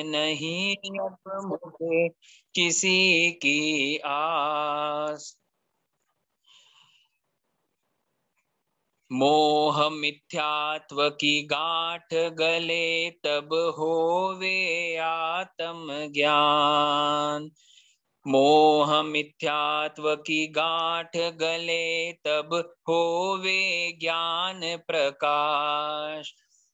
नहीं अब मुझे किसी की आस। मोह मिथ्यात्व की गांठ गले तब होवे आत्म ज्ञान। मोह मिथ्यात्व की गांठ गले तब होवे ज्ञान प्रकाश।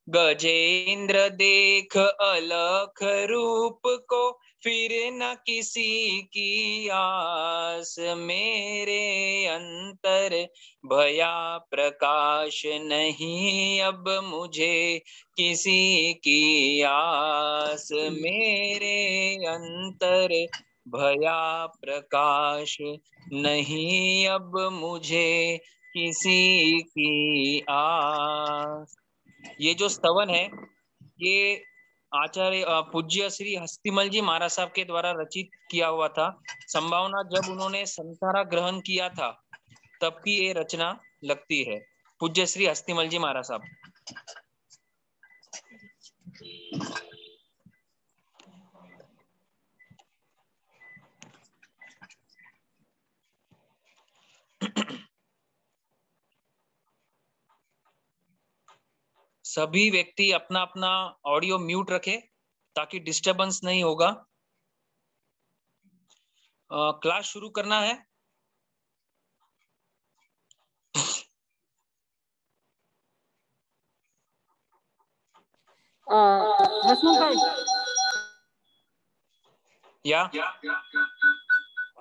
गजेंद्र देख अलख रूप को फिर न किसी की आस। मेरे अंतर भया प्रकाश नहीं अब मुझे किसी की आस। मेरे अंतर भया प्रकाश नहीं अब मुझे किसी की आस। ये जो स्तवन है ये आचार्य पूज्य श्री हस्तिमल जी महाराज साहब के द्वारा रचित किया हुआ था। संभावना जब उन्होंने संसारा ग्रहण किया था तब की ये रचना लगती है। पूज्य श्री हस्तिमल जी महाराज साहब। सभी व्यक्ति अपना अपना ऑडियो म्यूट रखे ताकि डिस्टरबेंस नहीं होगा। क्लास शुरू करना है। हसमुख भाई या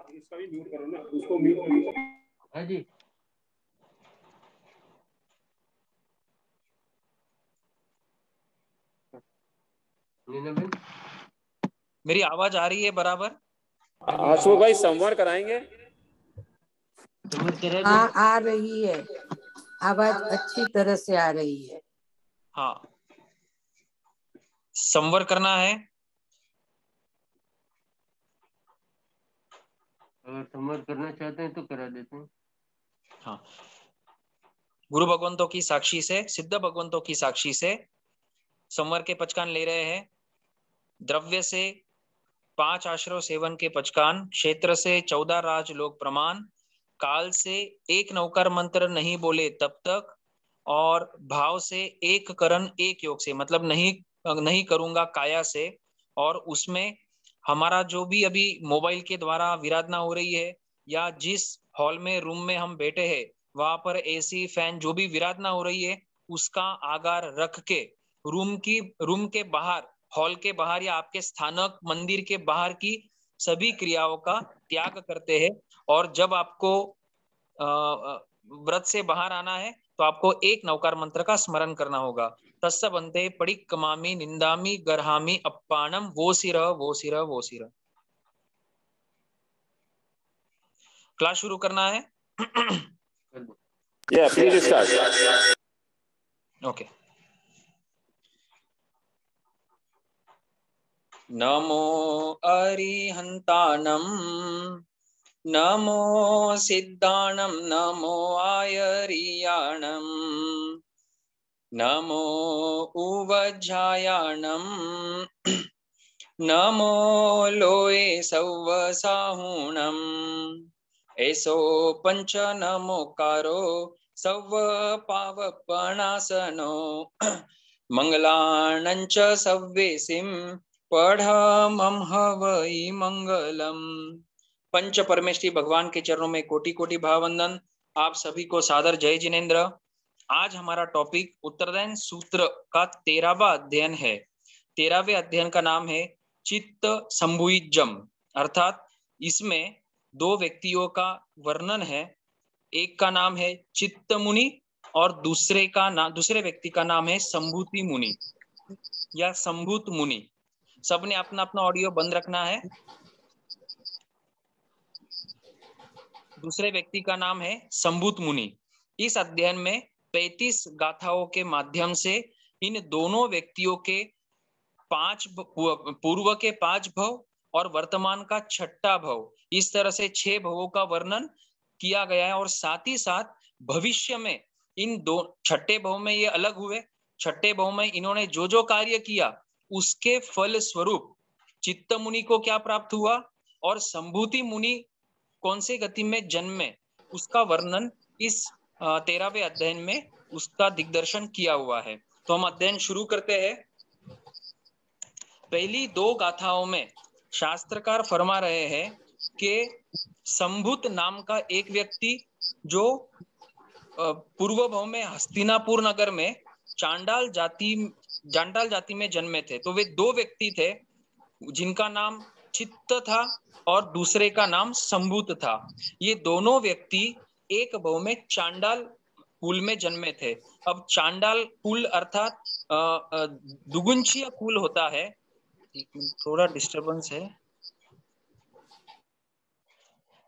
इसका भी म्यूट करो ना, उसको म्यूट। हाँ जी मेरी आवाज आ रही है बराबर? हसमुख भाई संवाद कराएंगे। हाँ आ रही है, आवाज अच्छी तरह से आ रही है। हाँ संवर करना है। अगर संवाद करना चाहते हैं तो करा देते हैं। हाँ गुरु भगवंतों की साक्षी से, सिद्ध भगवंतों की साक्षी से संवर के पचकान ले रहे हैं। द्रव्य से 5 आश्रव सेवन के पचकान, क्षेत्र से 14 राज लोक प्रमाण, काल से 1 नौकर मंत्र नहीं बोले तब तक, और भाव से 1 करण 1 योग से, मतलब नहीं करूंगा काया से। और उसमें हमारा जो भी अभी मोबाइल के द्वारा विराधना हो रही है या जिस हॉल में रूम में हम बैठे हैं वहां पर एसी फैन जो भी विराधना हो रही है उसका आगार रख के रूम के बाहर, हॉल के बाहर या आपके स्थानक मंदिर के बाहर की सभी क्रियाओं का त्याग करते हैं। और जब आपको व्रत से बाहर आना है तो आपको 1 नवकार मंत्र का स्मरण करना होगा। तस्य बंते पडिक्कमामि निंदामि गर्हामि अप्पाणम वो सिर वो सिर वो सिर। क्लास शुरू करना है। Please start. ओके। नमो अरिहंतानम नमो सिद्धाणम नमो आयरियाणम नमो उवज्जायाणम नमो लोये सव्वसाहुणम ऐसो पंच नमोकारो सव्व पावपणासनो मंगलानंच सव्वेसिम पढ़मं हवै मंगलम। पंच परमेश्वरी भगवान के चरणों में कोटि कोटि भाववंदन। आप सभी को सादर जय जिनेन्द्र। आज हमारा टॉपिक उत्तरदायन सूत्र का 13वां अध्ययन है। 13वें अध्ययन का नाम है चित्त संभुइज्जम, अर्थात इसमें 2 व्यक्तियों का वर्णन है। एक का नाम है चित्त मुनि और दूसरे व्यक्ति का नाम है संभूति मुनि या संभूत मुनि। सबने अपना अपना ऑडियो बंद रखना है। दूसरे व्यक्ति का नाम है संभूत मुनि। इस अध्ययन में 35 गाथाओं के माध्यम से इन दोनों व्यक्तियों के 5 पूर्व के 5 भव और वर्तमान का 6ठा भव, इस तरह से 6 भवों का वर्णन किया गया है। और साथ ही साथ भविष्य में इन 6ठे भव में ये अलग हुए, 6ठे भव में इन्होंने जो जो कार्य किया उसके फल स्वरूप चित्त मुनि को क्या प्राप्त हुआ और संभूति मुनि कौन से गति में जन्मे, उसका वर्णन इस 13वें अध्ययन में उसका दिग्दर्शन किया हुआ है। तो हम अध्ययन शुरू करते हैं। पहली 2 गाथाओं में शास्त्रकार फरमा रहे हैं कि संभूत नाम का एक व्यक्ति जो पूर्व भाव में हस्तिनापुर नगर में चांडाल जाति में जन्मे थे। तो वे 2 व्यक्ति थे जिनका नाम चित्त था और दूसरे का नाम संभूत था। ये दोनों व्यक्ति एक भाव में चांडाल कुल में जन्मे थे। अब चांडाल कुल अर्थात दुगुंशीय कुल होता है। एक मिनट, थोड़ा डिस्टरबेंस है।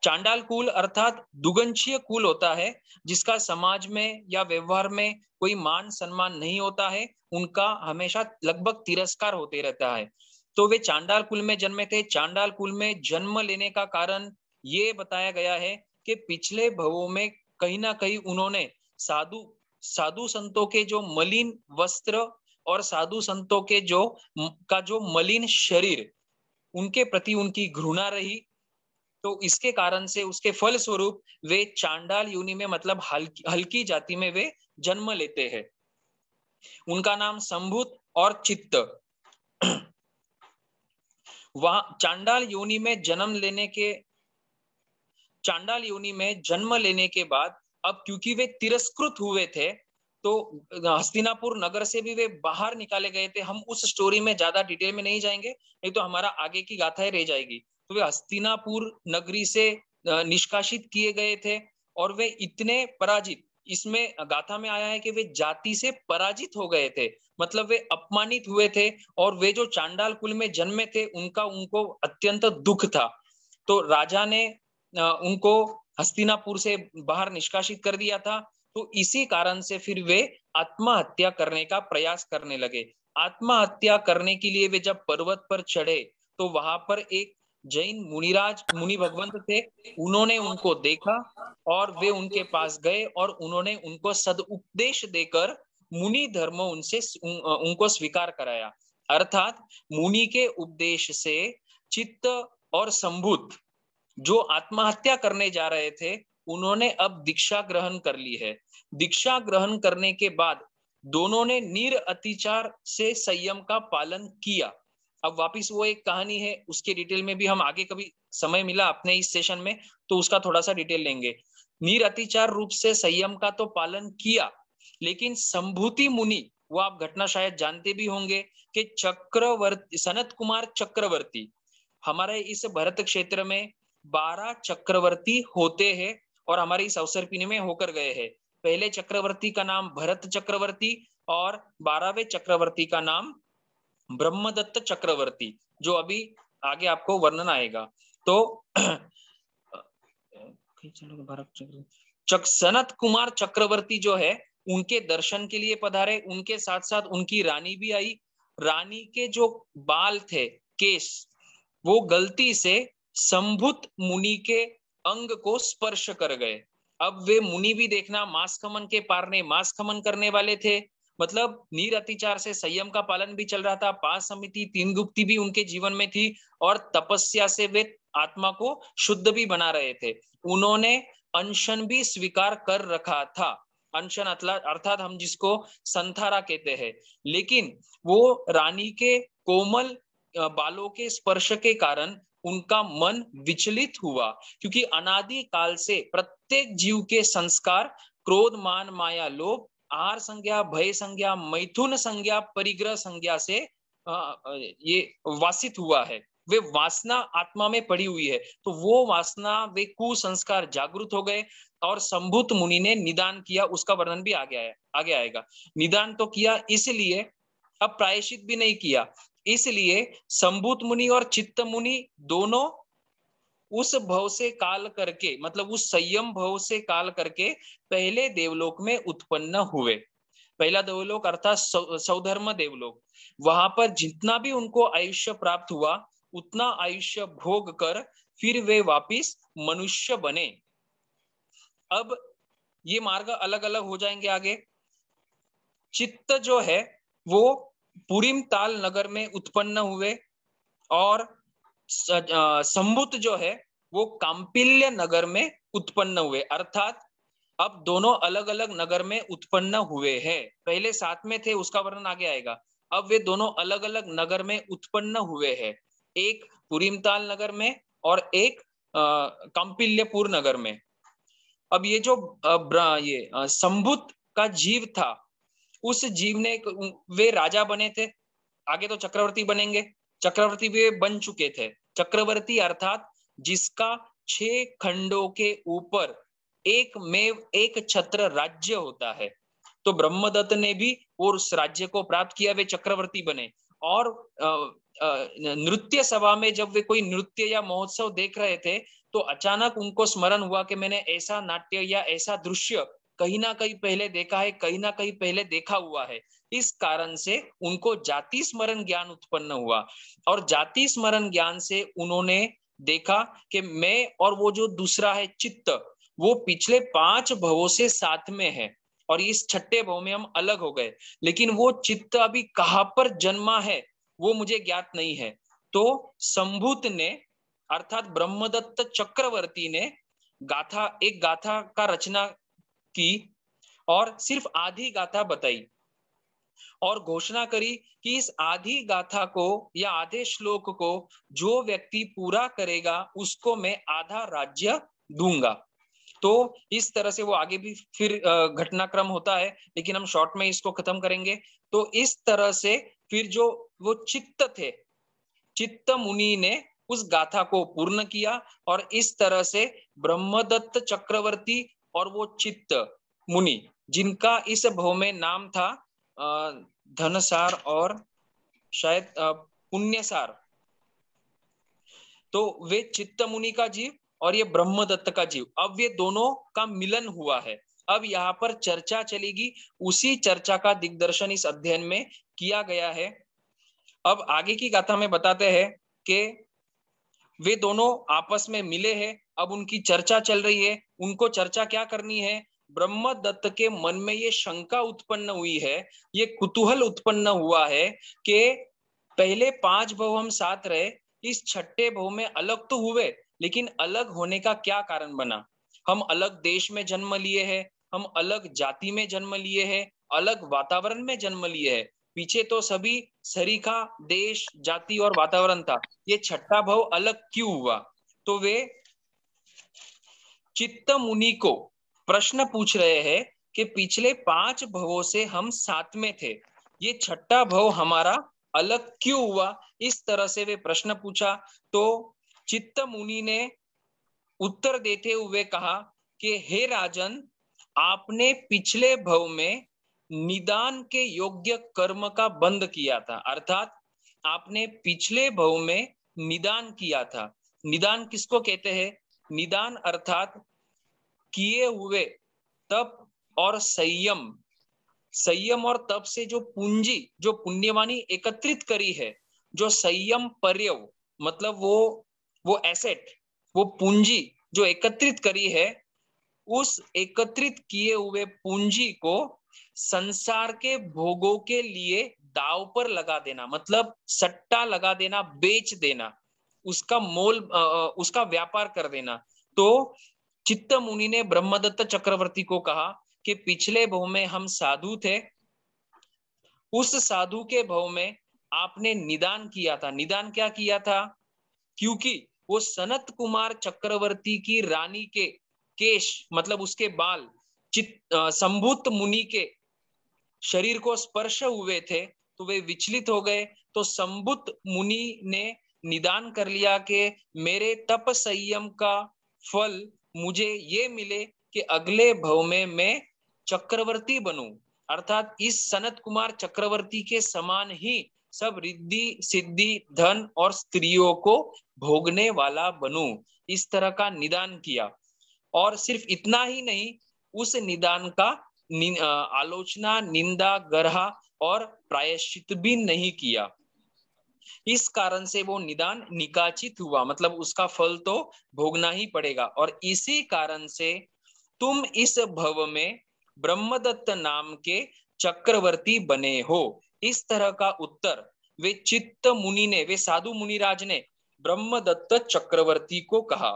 चांडाल कुल अर्थात दुगंशीय कुल होता है जिसका समाज में या व्यवहार में कोई मान सम्मान नहीं होता है, उनका हमेशा लगभग तिरस्कार होते रहता है। तो वे चांडाल कुल में जन्मे थे। चांडाल कुल में जन्म लेने का कारण ये बताया गया है कि पिछले भवों में कहीं ना कहीं उन्होंने साधु संतों के जो मलिन वस्त्र और साधु संतों के जो मलिन शरीर, उनके प्रति उनकी घृणा रही। तो इसके कारण से उसके फल स्वरूप वे चांडाल योनि में मतलब हल्की जाति में वे जन्म लेते हैं। उनका नाम संभूत और चित्त। वहां चांडाल योनि में जन्म लेने के बाद अब क्योंकि वे तिरस्कृत हुए थे तो हस्तिनापुर नगर से भी वे बाहर निकाले गए थे। हम उस स्टोरी में ज्यादा डिटेल में नहीं जाएंगे, नहीं तो हमारा आगे की गाथाएं रह जाएगी। तो वे हस्तिनापुर नगरी से निष्कासित किए गए थे और वे इतने पराजित, इसमें गाथा में आया है कि वे जाति से पराजित हो गए थे, मतलब वे अपमानित हुए थे। और वे जो चांडाल कुल में जन्मे थे उनको अत्यंत दुख था। तो राजा ने उनको हस्तिनापुर से बाहर निष्कासित कर दिया था। तो इसी कारण से फिर वे आत्महत्या करने का प्रयास करने लगे। आत्महत्या करने के लिए वे जब पर्वत पर चढ़े तो वहां पर एक जैन मुनि भगवंत थे। उन्होंने उनको देखा और वे उनके पास गए और उन्होंने उनको सदुपदेश देकर मुनि धर्म उनको स्वीकार कराया। अर्थात मुनि के उपदेश से चित्त और संभूत जो आत्महत्या करने जा रहे थे उन्होंने अब दीक्षा ग्रहण कर ली है। दीक्षा ग्रहण करने के बाद दोनों ने निरअतिचार से संयम का पालन किया। अब वापिस वो एक कहानी है, उसके डिटेल में भी हम आगे कभी समय मिला अपने इस सेशन में तो उसका थोड़ा सा डिटेल लेंगे। निरअतिचार रूप से संयम का तो पालन किया, लेकिन संभूति मुनि, वो आप घटना शायद जानते भी होंगे कि चक्रवर्ती सनत कुमार चक्रवर्ती, हमारे इस भरत क्षेत्र में 12 चक्रवर्ती होते हैं और हमारे इस अवसर पीने में होकर गए हैं। पहले चक्रवर्ती का नाम भरत चक्रवर्ती और 12वें चक्रवर्ती का नाम ब्रह्मदत्त चक्रवर्ती, जो अभी आगे आपको वर्णन आएगा। तो सनत कुमार चक्रवर्ती जो है उनके दर्शन के लिए पधारे, उनके साथ साथ उनकी रानी भी आई। रानी के जो बाल थे, केश, वो गलती से संभूत मुनि के अंग को स्पर्श कर गए। अब वे मुनि भी देखना मांस खमन के पारने मांस खमन करने वाले थे, मतलब निरअतिचार से संयम का पालन भी चल रहा था। 5 समिति 3 गुप्ती भी उनके जीवन में थी और तपस्या से वे आत्मा को शुद्ध भी बना रहे थे। उन्होंने अनशन भी स्वीकार कर रखा था। अनशन अर्थात हम जिसको संथारा कहते हैं। लेकिन वो रानी के कोमल बालों के स्पर्श के कारण उनका मन विचलित हुआ, क्योंकि अनादि काल से प्रत्येक जीव के संस्कार क्रोध मान माया लोभ आहार संज्ञा भय संज्ञा मैथुन संज्ञा परिग्रह संज्ञा से ये वासित हुआ है। वे वासना आत्मा में पड़ी हुई है, तो वो वासना वे कुसंस्कार जागृत हो गए और संभूत मुनि ने निदान किया। उसका वर्णन भी आगे आएगा। निदान तो किया, इसलिए अब प्रायश्चित भी नहीं किया, इसलिए संभूत मुनि और चित्त मुनि दोनों उस भव से काल करके, मतलब उस संयम भव से काल करके पहले देवलोक में उत्पन्न हुए। पहला देवलोक अर्थात सौधर्म देवलोक। वहां पर जितना भी उनको आयुष्य प्राप्त हुआ उतना आयुष्य भोग कर फिर वे वापिस मनुष्य बने। अब ये मार्ग अलग अलग हो जाएंगे आगे। चित्त जो है वो पुरीम ताल नगर में उत्पन्न हुए और संबुत जो है वो कांपिल्य नगर में उत्पन्न हुए। अर्थात अब दोनों अलग अलग नगर में उत्पन्न हुए हैं। पहले साथ में थे, उसका वर्णन आगे आएगा। अब वे दोनों अलग अलग नगर में उत्पन्न हुए हैं, एक पुरीमताल नगर में और एक कांपिल्यपुर नगर में। अब ये जो संबुत का जीव था, उस जीव ने, वे राजा बने थे, आगे तो चक्रवर्ती बनेंगे, चक्रवर्ती वे बन चुके थे। चक्रवर्ती अर्थात जिसका 6 खंडों के ऊपर एक छत्र राज्य होता है। तो ब्रह्मदत्त ने भी उस राज्य को प्राप्त किया, वे चक्रवर्ती बने। और नृत्य सभा में जब वे कोई नृत्य या महोत्सव देख रहे थे तो अचानक उनको स्मरण हुआ कि मैंने ऐसा नाट्य या ऐसा दृश्य कहीं ना कहीं पहले देखा है, कहीं ना कहीं पहले देखा हुआ है। इस कारण से उनको जाति स्मरण ज्ञान उत्पन्न हुआ और जाति स्मरण ज्ञान से उन्होंने देखा कि मैं और वो जो दूसरा है चित्त, वो पिछले 5 भवों से साथ में है और इस छठे भव में हम अलग हो गए, लेकिन वो चित्त अभी कहाँ पर जन्मा है वो मुझे ज्ञात नहीं है। तो संभूत ने अर्थात ब्रह्मदत्त चक्रवर्ती ने एक गाथा का रचना की और सिर्फ आधी गाथा बताई और घोषणा करी कि इस आधी गाथा को या आधे श्लोक को जो व्यक्ति पूरा करेगा उसको मैं आधा राज्य दूंगा। तो इस तरह से वो आगे भी फिर घटनाक्रम होता है, लेकिन हम शॉर्ट में इसको खत्म करेंगे। तो इस तरह से फिर जो वो चित्त थे, चित्त मुनि ने उस गाथा को पूर्ण किया और इस तरह से ब्रह्मदत्त चक्रवर्ती और वो चित्त मुनि, जिनका इस भव में नाम था धनसार और शायद पुण्यसार, तो वे चित्त मुनि का जीव और ये ब्रह्मदत्त का जीव, अब ये दोनों का मिलन हुआ है। अब यहाँ पर चर्चा चलेगी, उसी चर्चा का दिग्दर्शन इस अध्ययन में किया गया है। अब आगे की गाथा में बताते हैं कि वे दोनों आपस में मिले हैं, अब उनकी चर्चा चल रही है। उनको चर्चा क्या करनी है? ब्रह्मदत्त के मन में ये शंका उत्पन्न हुई है, ये कुतूहल उत्पन्न हुआ है कि पहले 5 भव हम साथ रहे, इस छठे भव में अलग तो हुए, लेकिन अलग होने का क्या कारण बना? हम अलग देश में जन्म लिए हैं, हम अलग जाति में जन्म लिए हैं, अलग वातावरण में जन्म लिए हैं। पीछे तो सभी सरीखा देश, जाति और वातावरण था, ये छठा भव अलग क्यों हुआ? तो वे चित्त मुनि को प्रश्न पूछ रहे हैं कि पिछले 5 भवों से हम साथ में थे, ये छठा भव हमारा अलग क्यों हुआ? इस तरह से वे प्रश्न पूछा। तो चित्त मुनि ने उत्तर देते हुए कहा कि हे राजन, आपने पिछले भव में निदान के योग्य कर्म का बंध किया था, अर्थात आपने पिछले भव में निदान किया था। निदान किसको कहते हैं? निदान अर्थात किए हुए तप और संयम, संयम और तप से जो पूंजी, जो पुण्यवानी एकत्रित करी है, जो संयम पर्यव मतलब वो एसेट, वो पूंजी जो एकत्रित करी है, उस एकत्रित किए हुए पूंजी को संसार के भोगों के लिए दाव पर लगा देना, मतलब सट्टा लगा देना, बेच देना, उसका मोल, उसका व्यापार कर देना। तो चित्त मुनि ने ब्रह्मदत्त चक्रवर्ती को कहा कि पिछले भव में हम साधु थे, उस साधु के भव में आपने निदान किया था। निदान क्या किया था? क्योंकि वो सनत कुमार चक्रवर्ती की रानी के केश मतलब उसके बाल संभूत मुनि के शरीर को स्पर्श हुए थे, तो वे विचलित हो गए। तो संभूत मुनि ने निदान कर लिया कि मेरे तप संयम का फल मुझे ये मिले कि अगले भव में मैं चक्रवर्ती बनूं, अर्थात इस सनत कुमार चक्रवर्ती के समान ही सब रिद्धि सिद्धि धन और स्त्रियों को भोगने वाला बनूं। इस तरह का निदान किया और सिर्फ इतना ही नहीं, उस निदान का आलोचना, निंदा, गर्हा और प्रायश्चित भी नहीं किया। इस कारण से वो निदान निकाचित हुआ, मतलब उसका फल तो भोगना ही पड़ेगा। और इसी कारण से तुम इस भव में ब्रह्मदत्त नाम के चक्रवर्ती बने हो। इस तरह का उत्तर वे चित्त मुनि ने, वे साधु मुनिराज ने ब्रह्मदत्त चक्रवर्ती को कहा।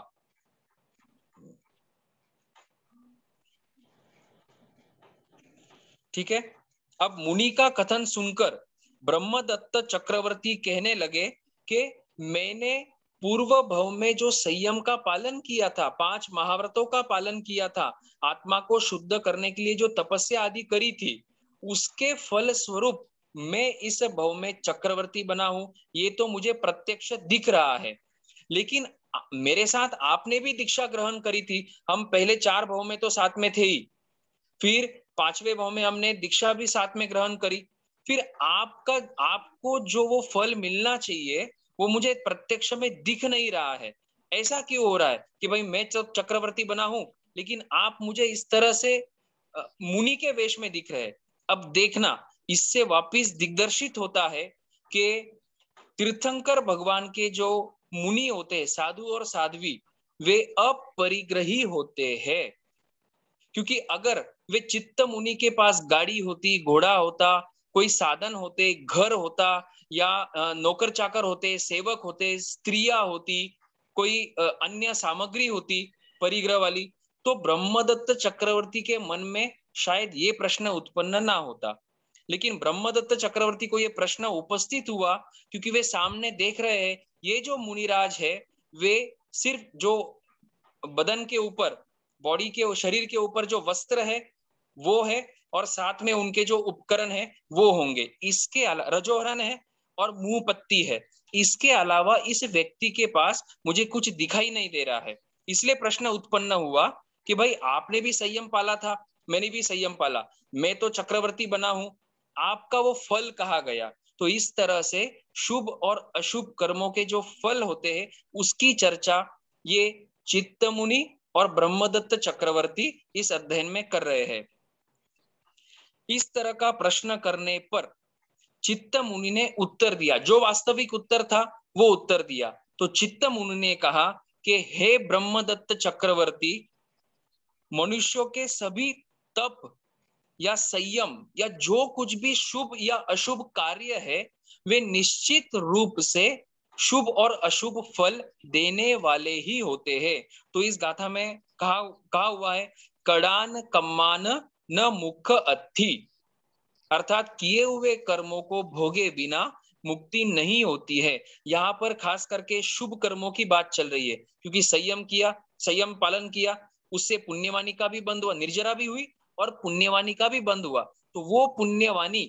ठीक है। अब मुनि का कथन सुनकर ब्रह्मदत्त चक्रवर्ती कहने लगे कि मैंने पूर्व भव में जो संयम का पालन किया था, 5 महाव्रतों का पालन किया था, आत्मा को शुद्ध करने के लिए जो तपस्या आदि करी थी, उसके फल स्वरूप मैं इस भव में चक्रवर्ती बना हूं, ये तो मुझे प्रत्यक्ष दिख रहा है। लेकिन मेरे साथ आपने भी दीक्षा ग्रहण करी थी, हम पहले 4 भव में तो साथ में थे ही, फिर 5वें भव में हमने दीक्षा भी साथ में ग्रहण करी, फिर आपको जो वो फल मिलना चाहिए वो मुझे प्रत्यक्ष में दिख नहीं रहा है। ऐसा क्यों हो रहा है कि भाई मैं चक्रवर्ती बना हूं लेकिन आप मुझे इस तरह से मुनि के वेश में दिख रहे हैं। अब देखना, इससे वापिस दिग्दर्शित होता है कि तीर्थंकर भगवान के जो मुनि होते हैं, साधु और साध्वी, वे अपरिग्रही होते हैं। क्योंकि अगर वे चित्त मुनि के पास गाड़ी होती, घोड़ा होता, कोई साधन होते, घर होता, या नौकर चाकर होते, सेवक होते, स्त्रियां होती, कोई अन्य सामग्री होती परिग्रह वाली, तो ब्रह्मदत्त चक्रवर्ती के मन में शायद ये प्रश्न उत्पन्न ना होता। लेकिन ब्रह्मदत्त चक्रवर्ती को ये प्रश्न उपस्थित हुआ क्योंकि वे सामने देख रहे हैं ये जो मुनिराज है वे सिर्फ जो बदन के ऊपर, बॉडी के, शरीर के ऊपर जो वस्त्र है वो है, और साथ में उनके जो उपकरण है वो होंगे। इसके अलावा रजोहरण है और मुंह पत्ती है, इसके अलावा इस व्यक्ति के पास मुझे कुछ दिखाई नहीं दे रहा है। इसलिए प्रश्न उत्पन्न हुआ कि भाई आपने भी संयम पाला था, मैंने भी संयम पाला, मैं तो चक्रवर्ती बना हूं, आपका वो फल कहाँ गया? तो इस तरह से शुभ और अशुभ कर्मों के जो फल होते हैं उसकी चर्चा ये चित्त मुनि और ब्रह्मदत्त चक्रवर्ती इस अध्ययन में कर रहे हैं। इस तरह का प्रश्न करने पर चित्त मुनि ने उत्तर दिया, जो वास्तविक उत्तर था वो उत्तर दिया। तो चित्त मुनि ने कहा कि हे ब्रह्मदत्त चक्रवर्ती, मनुष्यों के सभी तप या संयम या जो कुछ भी शुभ या अशुभ कार्य है वे निश्चित रूप से शुभ और अशुभ फल देने वाले ही होते हैं। तो इस गाथा में कहा हुआ है, कड़ान कम्मान न मुख अथी, अर्थात किए हुए कर्मों को भोगे बिना मुक्ति नहीं होती है। यहाँ पर खास करके शुभ कर्मों की बात चल रही है, क्योंकि संयम किया, संयम पालन किया, उससे पुण्यवानी का भी बंद हुआ, निर्जरा भी हुई और पुण्यवानी का भी बंद हुआ। तो वो पुण्यवानी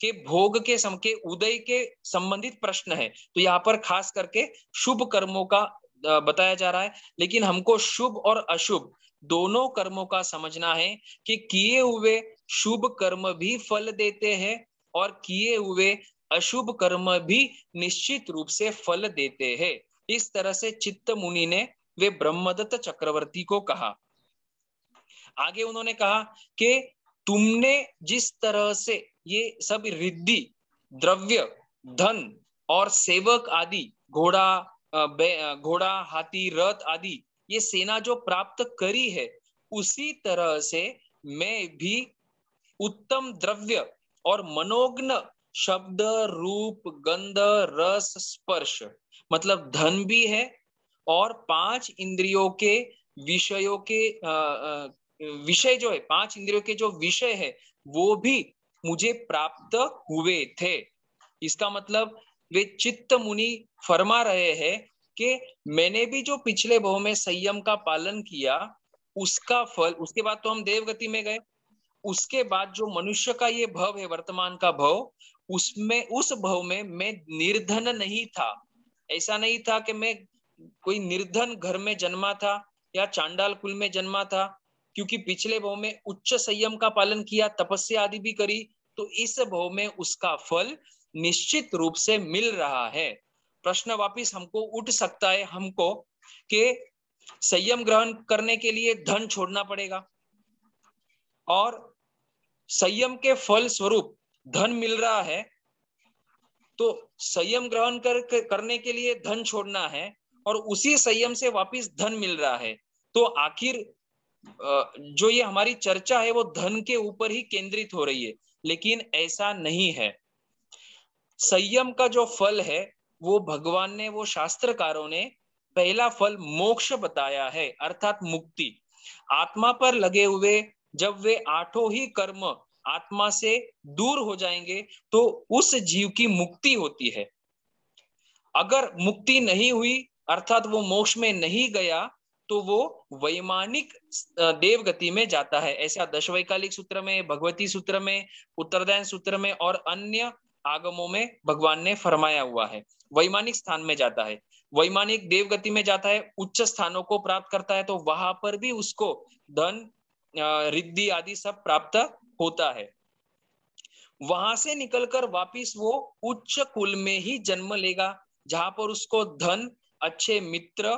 के भोग के उदय के संबंधित प्रश्न है। तो यहाँ पर खास करके शुभ कर्मों का बताया जा रहा है। लेकिन हमको शुभ और अशुभ दोनों कर्मों का समझना है कि किए हुए शुभ कर्म भी फल देते हैं और किए हुए अशुभ कर्म भी निश्चित रूप से फल देते हैं। इस तरह से चित्त मुनि ने वे ब्रह्मदत्त चक्रवर्ती को कहा। आगे उन्होंने कहा कि तुमने जिस तरह से ये सब रिद्धि, द्रव्य, धन और सेवक आदि, घोड़ा, हाथी, रथ आदि ये सेना जो प्राप्त करी है, उसी तरह से मैं भी उत्तम द्रव्य और मनोज्ञ शब्द, रूप, गंध, रस, स्पर्श, मतलब धन भी है और 5 इंद्रियों के विषयों के विषय जो है, 5 इंद्रियों के जो विषय है वो भी मुझे प्राप्त हुए थे। इसका मतलब वे चित्त मुनि फरमा रहे हैं कि मैंने भी जो पिछले भव में संयम का पालन किया उसका फल, उसके बाद तो हम देवगति में गए, उसके बाद जो मनुष्य का ये भव है, वर्तमान का भव, उसमें उस भव में मैं निर्धन नहीं था। ऐसा नहीं था कि मैं कोई निर्धन घर में जन्मा था या चांडाल कुल में जन्मा था, क्योंकि पिछले भव में उच्च संयम का पालन किया, तपस्या आदि भी करी, तो इस भव में उसका फल निश्चित रूप से मिल रहा है। प्रश्न वापिस हमको उठ सकता है हमको कि संयम ग्रहण करने के लिए धन छोड़ना पड़ेगा और संयम के फल स्वरूप धन मिल रहा है, तो संयम ग्रहण करने के लिए धन छोड़ना है और उसी संयम से वापिस धन मिल रहा है। तो आखिर जो ये हमारी चर्चा है वो धन के ऊपर ही केंद्रित हो रही है, लेकिन ऐसा नहीं है। संयम का जो फल है वो भगवान ने, वो शास्त्रकारों ने पहला फल मोक्ष बताया है, अर्थात मुक्ति। आत्मा पर लगे हुए जब वे आठों ही कर्म आत्मा से दूर हो जाएंगे तो उस जीव की मुक्ति होती है। अगर मुक्ति नहीं हुई अर्थात वो मोक्ष में नहीं गया तो वो वैमानिक देवगति में जाता है। ऐसा दशवैकालिक सूत्र में, भगवती सूत्र में, उत्तरदायन सूत्र में और अन्य आगमों में भगवान ने फरमाया हुआ है। वैमानिक स्थान में जाता है, वैमानिक देवगति में जाता है, उच्च स्थानों को प्राप्त करता है, तो वहां पर भी उसको धन, रिद्धि आदि सब प्राप्त होता है। वहां से निकलकर वापिस वो उच्च कुल में ही जन्म लेगा, जहां पर उसको धन, अच्छे मित्र,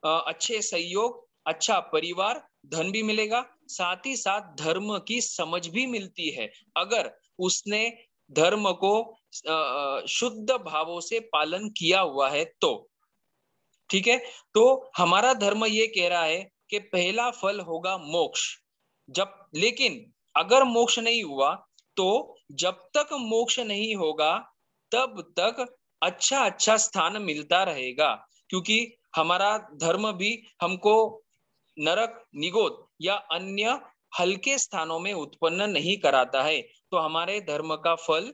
अच्छे सहयोग, अच्छा परिवार, धन भी मिलेगा, साथ ही साथ धर्म की समझ भी मिलती है, अगर उसने धर्म को शुद्ध भावों से पालन किया हुआ है तो। ठीक है, तो हमारा धर्म ये कह रहा है कि पहला फल होगा मोक्ष। जब लेकिन अगर मोक्ष नहीं हुआ तो जब तक मोक्ष नहीं होगा तब तक अच्छा अच्छा स्थान मिलता रहेगा, क्योंकि हमारा धर्म भी हमको नरक, निगोद या अन्य हल्के स्थानों में उत्पन्न नहीं कराता है। तो हमारे धर्म का फल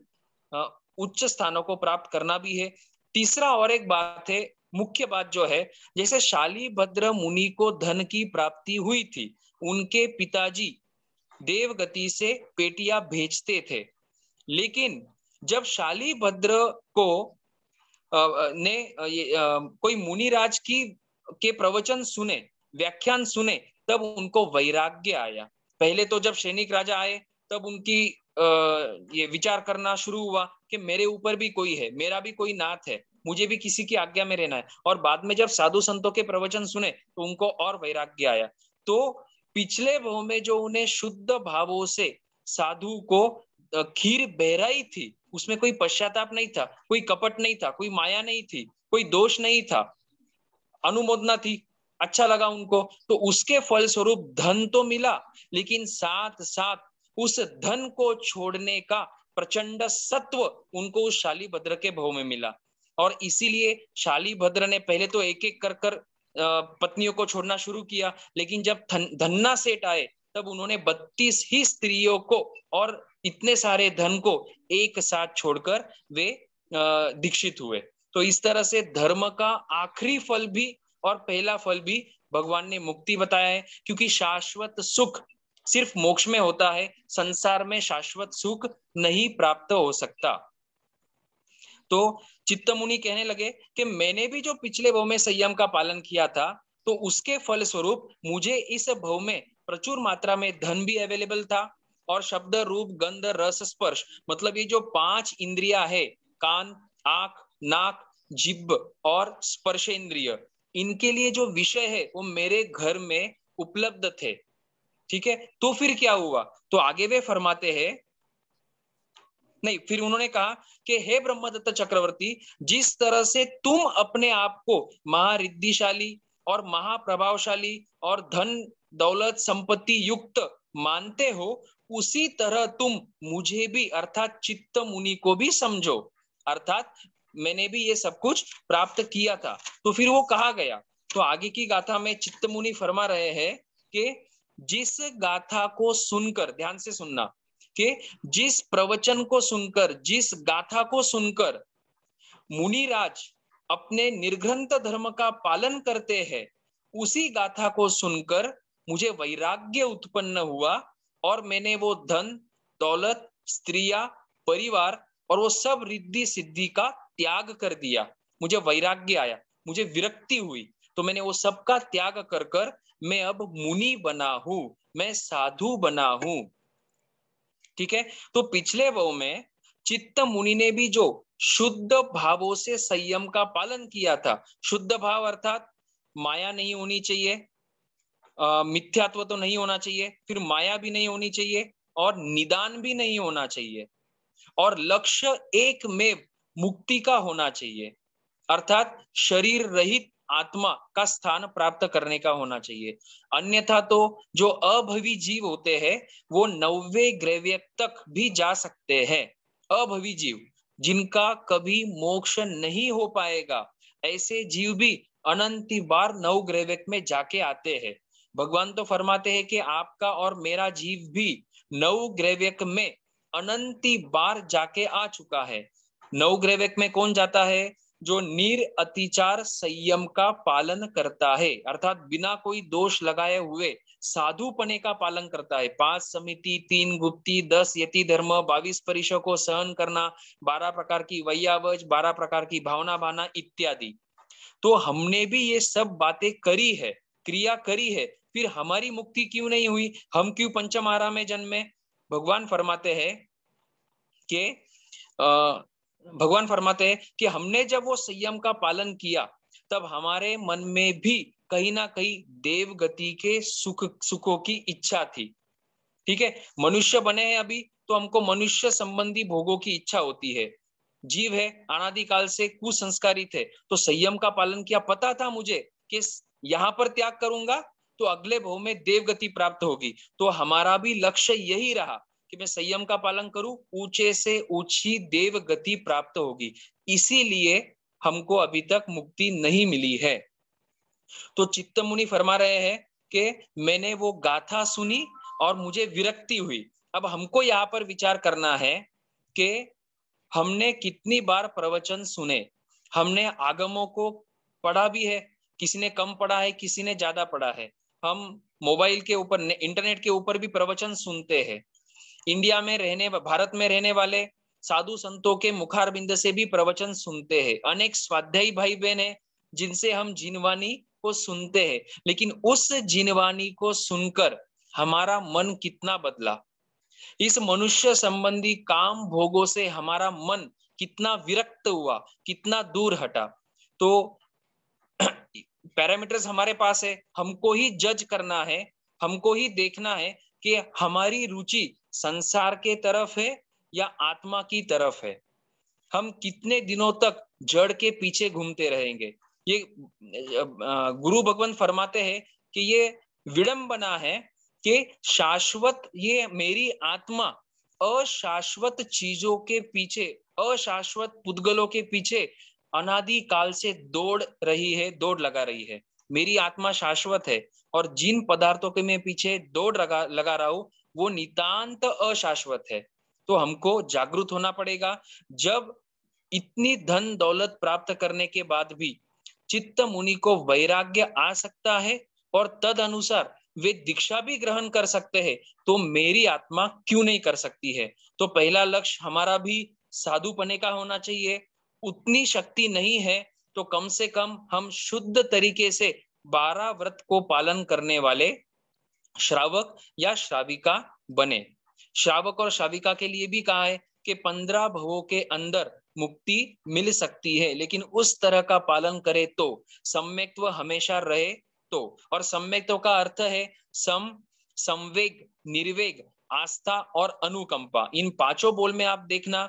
उच्च स्थानों को प्राप्त करना भी है। तीसरा और एक बात है, मुख्य बात जो है, जैसे शालीभद्र मुनि को धन की प्राप्ति हुई थी, उनके पिताजी देवगति से पेटियां भेजते थे, लेकिन जब शालीभद्र को कोई मुनिराज के प्रवचन सुने, व्याख्यान सुने, तब उनको वैराग्य आया। पहले तो जब सैनिक राजा आए तब उनकी ये विचार करना शुरू हुआ कि मेरे ऊपर भी कोई है, मेरा भी कोई नाथ है, मुझे भी किसी की आज्ञा में रहना है। और बाद में जब साधु संतों के प्रवचन सुने तो उनको और वैराग्य आया। तो पिछले भाव में जो उन्हें शुद्ध भावों से साधु को खीर बहराई थी, उसमें कोई पश्चाताप नहीं था, कोई कपट नहीं था, कोई माया नहीं थी, कोई दोष नहीं था, अनुमोदना थी, अच्छा लगा उनको, तो उसके फल स्वरूप धन तो मिला, लेकिन साथ साथ उस धन को छोड़ने का प्रचंड सत्व उनको उस शालीभद्र के भाव में मिला। और इसीलिए शालीभद्र ने पहले तो एक एक कर कर पत्नियों को छोड़ना शुरू किया, लेकिन जब धन्ना सेठ आए तब उन्होंने 32 ही स्त्रियों को और इतने सारे धन को एक साथ छोड़कर वे दीक्षित हुए। तो इस तरह से धर्म का आखिरी फल भी और पहला फल भी भगवान ने मुक्ति बताया है, क्योंकि शाश्वत सुख सिर्फ मोक्ष में होता है, संसार में शाश्वत सुख नहीं प्राप्त हो सकता। तो चित्तमुनि कहने लगे कि मैंने भी जो पिछले भव में संयम का पालन किया था, तो उसके फल स्वरूप मुझे इस भव में प्रचुर मात्रा में धन भी अवेलेबल था, और शब्द, रूप, गंध, रस, स्पर्श, मतलब ये जो 5 इंद्रियां है, कान, आंख, नाक, जिह्व और स्पर्शेंद्रिय, इनके लिए जो विषय है वो मेरे घर में उपलब्ध थे। ठीक है, तो फिर क्या हुआ? तो आगे वे फरमाते हैं, नहीं, फिर उन्होंने कहा कि हे ब्रह्मदत्त चक्रवर्ती, जिस तरह से तुम अपने आप को महारिद्धिशाली और महाप्रभावशाली और धन दौलत संपत्ति युक्त मानते हो, उसी तरह तुम मुझे भी अर्थात चित्त मुनि को भी समझो, अर्थात मैंने भी ये सब कुछ प्राप्त किया था। तो फिर वो कहा गया, तो आगे की गाथा में चित्त मुनि फरमा रहे हैं कि जिस गाथा को सुनकर, ध्यान से सुनना, कि जिस प्रवचन को सुनकर, जिस गाथा को सुनकर मुनिराज अपने निर्ग्रंथ धर्म का पालन करते हैं, उसी गाथा को सुनकर मुझे वैराग्य उत्पन्न हुआ और मैंने वो धन, दौलत, स्त्रियां, परिवार और वो सब रिद्धि सिद्धि का त्याग कर दिया। मुझे वैराग्य आया, मुझे विरक्ति हुई, तो मैंने वो सब का त्याग कर कर मैं अब मुनि बना हूं, मैं साधु बना हूं। ठीक है, तो पिछले भाव में चित्त मुनि ने भी जो शुद्ध भावों से संयम का पालन किया था, शुद्ध भाव अर्थात माया नहीं होनी चाहिए, मिथ्यात्व तो नहीं होना चाहिए, फिर माया भी नहीं होनी चाहिए और निदान भी नहीं होना चाहिए, और लक्ष्य एक में मुक्ति का होना चाहिए, अर्थात शरीर रहित आत्मा का स्थान प्राप्त करने का होना चाहिए। अन्यथा तो जो अभवी जीव होते हैं वो 90वें ग्रह तक भी जा सकते हैं। अभवी जीव जिनका कभी मोक्ष नहीं हो पाएगा, ऐसे जीव भी अनंत बार नवग्रह में जाके आते हैं। भगवान तो फरमाते हैं कि आपका और मेरा जीव भी नवग्रह में अनंत बार जाके आ चुका है। नवग्रह में कौन जाता है? जो निरअतिचार संयम का पालन करता है, अर्थात बिना कोई दोष लगाए हुए साधुपने का पालन करता है। 5 समिति, 3 गुप्ती, 10 यति धर्म, 22 परिशों को सहन करना, 12 प्रकार की वैयावज, 12 प्रकार की भावना भाना इत्यादि। तो हमने भी ये सब बातें करी है, क्रिया करी है, फिर हमारी मुक्ति क्यों नहीं हुई? हम क्यों पंचम आरा में जन्मे? भगवान फरमाते हैं कि हमने जब वो संयम का पालन किया तब हमारे मन में भी कहीं ना कहीं देव गति के सुखों की इच्छा थी। ठीक है, मनुष्य बने हैं अभी तो हमको मनुष्य संबंधी भोगों की इच्छा होती है। जीव है, अनादिकाल से कुसंस्कारित है, तो संयम का पालन किया। पता था मुझे कि यहाँ पर त्याग करूंगा तो अगले भव में देव गति प्राप्त होगी। तो हमारा भी लक्ष्य यही रहा कि मैं संयम का पालन करूं, ऊंचे से ऊंची देव गति प्राप्त होगी। इसीलिए हमको अभी तक मुक्ति नहीं मिली है। तो चित्त मुनि फरमा रहे हैं कि मैंने वो गाथा सुनी और मुझे विरक्ति हुई। अब हमको यहाँ पर विचार करना है कि हमने कितनी बार प्रवचन सुने, हमने आगमों को पढ़ा भी है, किसी ने कम पढ़ा है, किसी ने ज्यादा पढ़ा है। हम मोबाइल के ऊपर, इंटरनेट के ऊपर भी प्रवचन सुनते हैं। इंडिया में भारत में रहने वाले साधु संतों के मुखारबिंद से भी प्रवचन सुनते हैं। अनेक स्वाध्यायी भाई बहन है जिनसे हम जिनवाणी को सुनते हैं, लेकिन उस जिनवाणी को सुनकर हमारा मन कितना बदला, इस मनुष्य संबंधी काम भोगों से हमारा मन कितना विरक्त हुआ, कितना दूर हटा। तो पैरामीटर्स हमारे पास है, हमको ही जज करना है, हमको ही देखना है कि हमारी रुचि संसार के तरफ है या आत्मा की तरफ है। हम कितने दिनों तक जड़ के पीछे घूमते रहेंगे? ये गुरु भगवान फरमाते हैं कि ये विडंबना है कि शाश्वत, ये मेरी आत्मा अशाश्वत चीजों के पीछे, अशाश्वत पुद्गलों के पीछे अनादि काल से दौड़ रही है, दौड़ लगा रही है। मेरी आत्मा शाश्वत है और जिन पदार्थों के मैं पीछे दौड़ लगा रहा हूं वो नितांत अशाश्वत है। तो हमको जागरूक होना पड़ेगा। जब इतनी धन दौलत प्राप्त करने के बाद भी चित्त मुनि को वैराग्य आ सकता है और तद अनुसार वे दीक्षा भी ग्रहण कर सकते हैं, तो मेरी आत्मा क्यों नहीं कर सकती है? तो पहला लक्ष्य हमारा भी साधुपने का होना चाहिए। उतनी शक्ति नहीं है तो कम से कम हम शुद्ध तरीके से 12 व्रत को पालन करने वाले श्रावक या श्राविका बने। श्रावक और श्राविका के लिए भी कहा है कि 15 भवों के अंदर मुक्ति मिल सकती है, लेकिन उस तरह का पालन करे तो, सम्यक्त्व हमेशा रहे तो। और सम्यक्त्व का अर्थ है सम, संवेग, निर्वेग, आस्था और अनुकंपा। इन 5 बोल में आप देखना,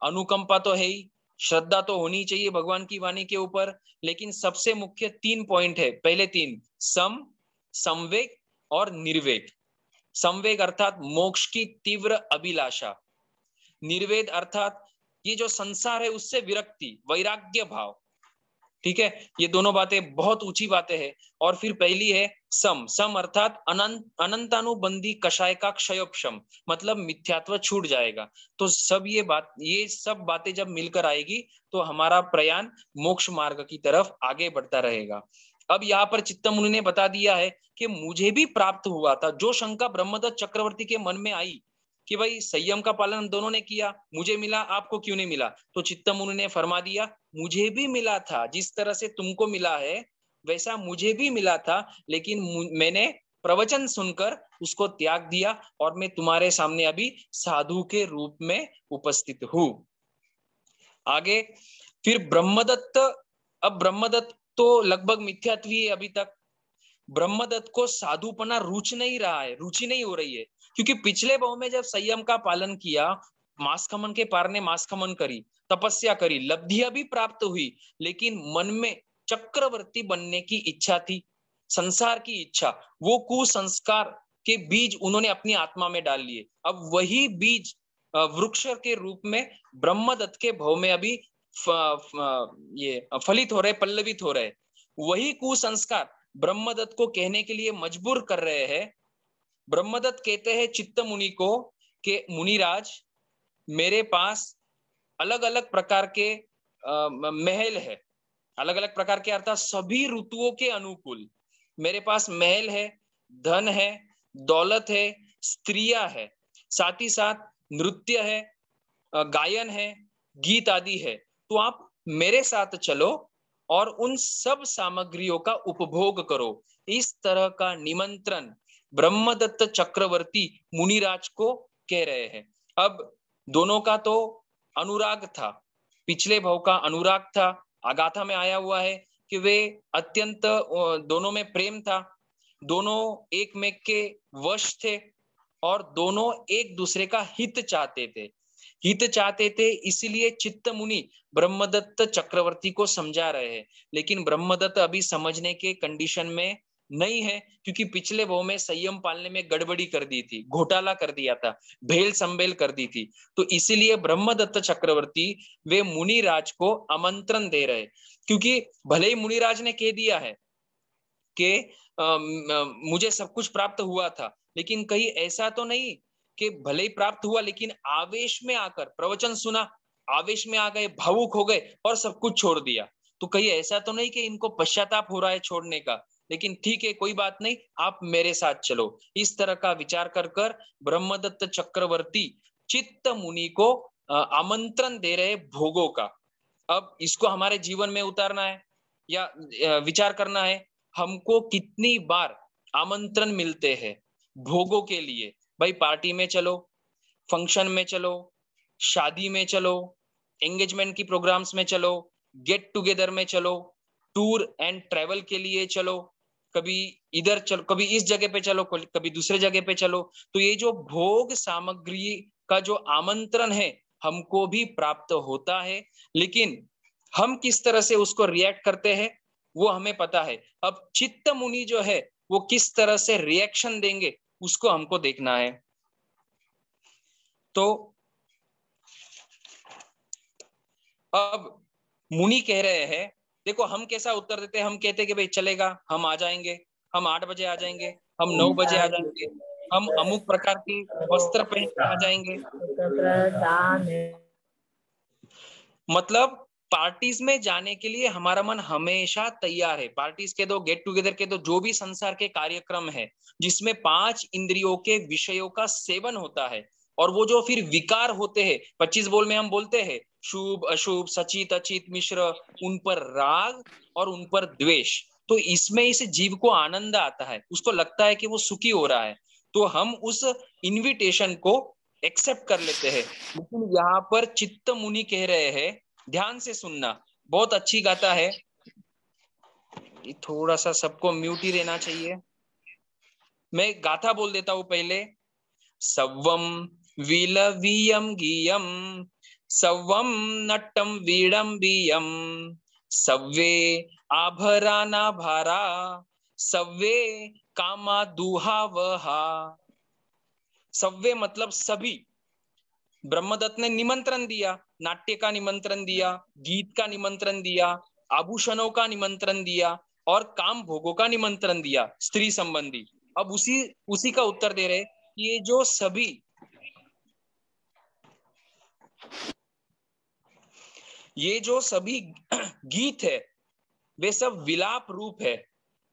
अनुकंपा तो है ही, श्रद्धा तो होनी चाहिए भगवान की वाणी के ऊपर, लेकिन सबसे मुख्य 3 पॉइंट है। पहले 3, सम, संवेग और निर्वेग। संवेग अर्थात मोक्ष की तीव्र अभिलाषा, निर्वेद अर्थात ये जो संसार है उससे विरक्ति, वैराग्य भाव। ठीक है, ये दोनों बातें बहुत ऊंची बातें हैं। और फिर पहली है सम, सम अर्थात अनंतानुबंधी कषाय का क्षयोपशम, मतलब मिथ्यात्व छूट जाएगा। तो ये सब बातें जब मिलकर आएगी तो हमारा प्रयाण मोक्ष मार्ग की तरफ आगे बढ़ता रहेगा। अब यहाँ पर चित्त मुनि ने बता दिया है कि मुझे भी प्राप्त हुआ था। जो शंका ब्रह्मदत्त चक्रवर्ती के मन में आई कि भाई संयम का पालन दोनों ने किया, मुझे मिला, आपको क्यों नहीं मिला? तो चित्त मुनि ने फरमा दिया, मुझे भी मिला था, जिस तरह से तुमको मिला है वैसा मुझे भी मिला था, लेकिन मैंने प्रवचन सुनकर उसको त्याग दिया और मैं तुम्हारे सामने अभी साधु के रूप में उपस्थित हूं। आगे फिर ब्रह्मदत्त, अब ब्रह्मदत्त तो लगभग मिथ्यात्वी है अभी तक। ब्रह्मदत्त को साधुपना रुचि नहीं हो रही है, क्योंकि पिछले भाव में जब संयम का पालन किया, मासखमन के पार ने मासखमन करी, तपस्या करी, लब्धियां भी प्राप्त हुई, लेकिन मन में चक्रवर्ती बनने की इच्छा थी, संसार की इच्छा। वो कुसंस्कार के बीज उन्होंने अपनी आत्मा में डाल लिए। अब वही बीज वृक्ष के रूप में ब्रह्मदत्त के भव में अभी ये फलित हो रहे, पल्लवित हो रहे। वही कुसंस्कार ब्रह्मदत्त को कहने के लिए मजबूर कर रहे हैं। ब्रह्मदत्त कहते हैं चित्त मुनि को कि मुनिराज, मेरे पास अलग अलग प्रकार के महल है, अलग अलग प्रकार के अर्थात सभी ऋतुओं के अनुकूल मेरे पास महल है, धन है, दौलत है, स्त्रियां है, साथ ही साथ नृत्य है, गायन है, गीत आदि है। तो आप मेरे साथ चलो और उन सब सामग्रियों का उपभोग करो। इस तरह का निमंत्रण ब्रह्मदत्त चक्रवर्ती मुनिराज को कह रहे हैं। अब दोनों का तो अनुराग था, पिछले भव का अनुराग था। अगाथा में आया हुआ है कि वे अत्यंत, दोनों में प्रेम था, दोनों एक में के वश थे और दोनों एक दूसरे का हित चाहते थे। इसलिए चित्त मुनि ब्रह्मदत्त चक्रवर्ती को समझा रहे हैं। लेकिन ब्रह्मदत्त अभी समझने के कंडीशन में नहीं है, क्योंकि पिछले भव में संयम पालने में गड़बड़ी कर दी थी, घोटाला कर दिया था, भेल संबेल कर दी थी। तो इसीलिए ब्रह्मदत्त चक्रवर्ती वे मुनिराज को आमंत्रण दे रहे, क्योंकि भले ही मुनिराज ने कह दिया है कि मुझे सब कुछ प्राप्त हुआ था, लेकिन कहीं ऐसा तो नहीं कि भले ही प्राप्त हुआ लेकिन आवेश में आकर प्रवचन सुना, आवेश में आ गए, भावुक हो गए और सब कुछ छोड़ दिया। तो कहीं ऐसा तो नहीं कि इनको पश्चाताप हो रहा है छोड़ने का, लेकिन ठीक है कोई बात नहीं, आप मेरे साथ चलो। इस तरह का विचार कर ब्रह्मदत्त चक्रवर्ती चित्त मुनि को आमंत्रण दे रहे भोगों का। अब इसको हमारे जीवन में उतारना है या विचार करना है, हमको कितनी बार आमंत्रण मिलते हैं भोगों के लिए। भाई पार्टी में चलो, फंक्शन में चलो, शादी में चलो, एंगेजमेंट की प्रोग्राम्स में चलो, गेट टुगेदर में चलो, टूर एंड ट्रेवल के लिए चलो, कभी इधर चलो, कभी इस जगह पे चलो, कभी दूसरे जगह पे चलो। तो ये जो भोग सामग्री का जो आमंत्रण है हमको भी प्राप्त होता है, लेकिन हम किस तरह से उसको रिएक्ट करते हैं वो हमें पता है। अब चित्त मुनि जो है वो किस तरह से रिएक्शन देंगे उसको हमको देखना है। तो अब मुनि कह रहे हैं, देखो हम कैसा उत्तर देते हैं, हम कहते हैं कि भाई चलेगा, हम आ जाएंगे, हम 8 बजे आ जाएंगे, हम 9 बजे आ जाएंगे, हम अमुक प्रकार के वस्त्र पहन के आ जाएंगे। मतलब पार्टीज में जाने के लिए हमारा मन हमेशा तैयार है। पार्टीज के दो, गेट टुगेदर के दो, जो भी संसार के कार्यक्रम है जिसमें 5 इंद्रियों के विषयों का सेवन होता है और वो जो फिर विकार होते हैं, 25 बोल में हम बोलते हैं शुभ अशुभ, सचित अचित मिश्र, उन पर राग और उन पर द्वेष। तो इसमें इस जीव को आनंद आता है, उसको लगता है कि वो सुखी हो रहा है, तो हम उस इन्विटेशन को एक्सेप्ट कर लेते हैं। लेकिन यहाँ पर चित्त मुनि कह रहे हैं, ध्यान से सुनना, बहुत अच्छी गाता है, थोड़ा सा सबको म्यूट ही रहना चाहिए। मैं गाथा बोल देता हूं पहले। सव्वम विलवीयम गीयम, सव्वम नट्टम वीडम्बियम, सव्वे आभराना भारा, सव्वे कामा दुहावहा। सव्वे मतलब सभी। ब्रह्मदत्त ने निमंत्रण दिया, नाट्य का निमंत्रण दिया, गीत का निमंत्रण दिया, आभूषणों का निमंत्रण दिया और काम भोगों का निमंत्रण दिया, स्त्री संबंधी। अब उसी का उत्तर दे रहे, ये जो सभी गीत है वे सब विलाप रूप है।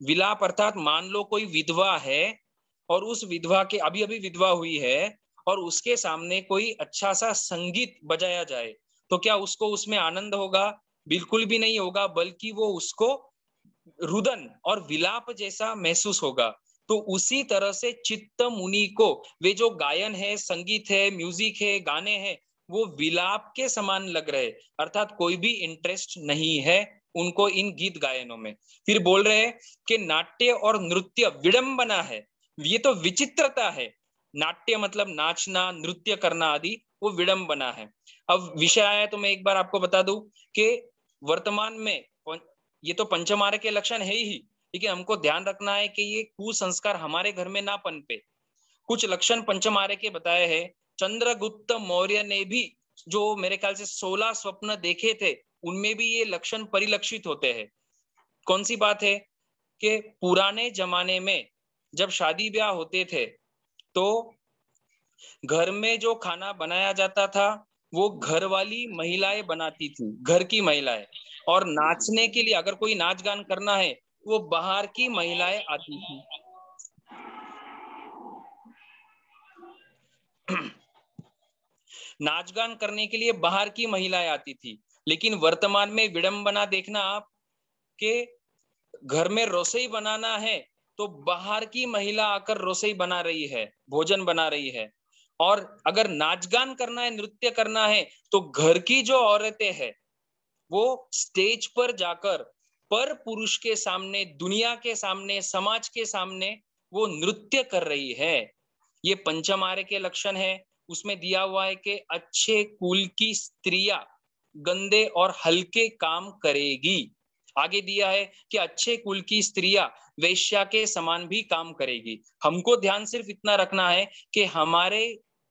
विलाप अर्थात मान लो कोई विधवा है और उस विधवा के अभी विधवा हुई है और उसके सामने कोई अच्छा सा संगीत बजाया जाए, तो क्या उसको उसमें आनंद होगा? बिल्कुल भी नहीं होगा, बल्कि वो उसको रुदन और विलाप जैसा महसूस होगा। तो उसी तरह से चित्त मुनि को वे जो गायन है, संगीत है, म्यूजिक है, गाने हैं, वो विलाप के समान लग रहे, अर्थात कोई भी इंटरेस्ट नहीं है उनको इन गीत गायनों में। फिर बोल रहे हैं कि नाट्य और नृत्य विडंबना है, ये तो विचित्रता है। नाट्य मतलब नाचना, नृत्य करना आदि, वो विडंबना है। अब विषय आया तो मैं एक बार आपको बता दूं कि वर्तमान में ये तो पंचमार्ग के लक्षण है ही, लेकिन हमको ध्यान रखना है कि ये कुसंस्कार हमारे घर में ना पनपे। कुछ लक्षण पंचमार्ग के बताए हैं चंद्रगुप्त मौर्य ने भी जो मेरे ख्याल से 16 स्वप्न देखे थे, उनमें भी ये लक्षण परिलक्षित होते हैं। कौन सी बात है कि पुराने जमाने में जब शादी ब्याह होते थे तो घर में जो खाना बनाया जाता था वो घर वाली महिलाएं बनाती थी, घर की महिलाएं। और नाचने के लिए अगर कोई नाच गान करना है वो बाहर की महिलाएं आती थी। नाच गान करने के लिए बाहर की महिलाएं आती थी। लेकिन वर्तमान में विडंबना देखना आप के घर में रसोई बनाना है तो बाहर की महिला आकर रसोई बना रही है, भोजन बना रही है। और अगर नाच गान करना है, नृत्य करना है तो घर की जो औरतें हैं वो स्टेज पर जाकर पर पुरुष के सामने, दुनिया के सामने, समाज के सामने वो नृत्य कर रही है। ये पंचम आर्य के लक्षण है। उसमें दिया हुआ है कि अच्छे कुल की स्त्रियां गंदे और हल्के काम करेगी। आगे दिया है कि अच्छे कुल की स्त्रियां वेश्या के समान भी काम करेगी। हमको ध्यान सिर्फ इतना रखना है कि हमारे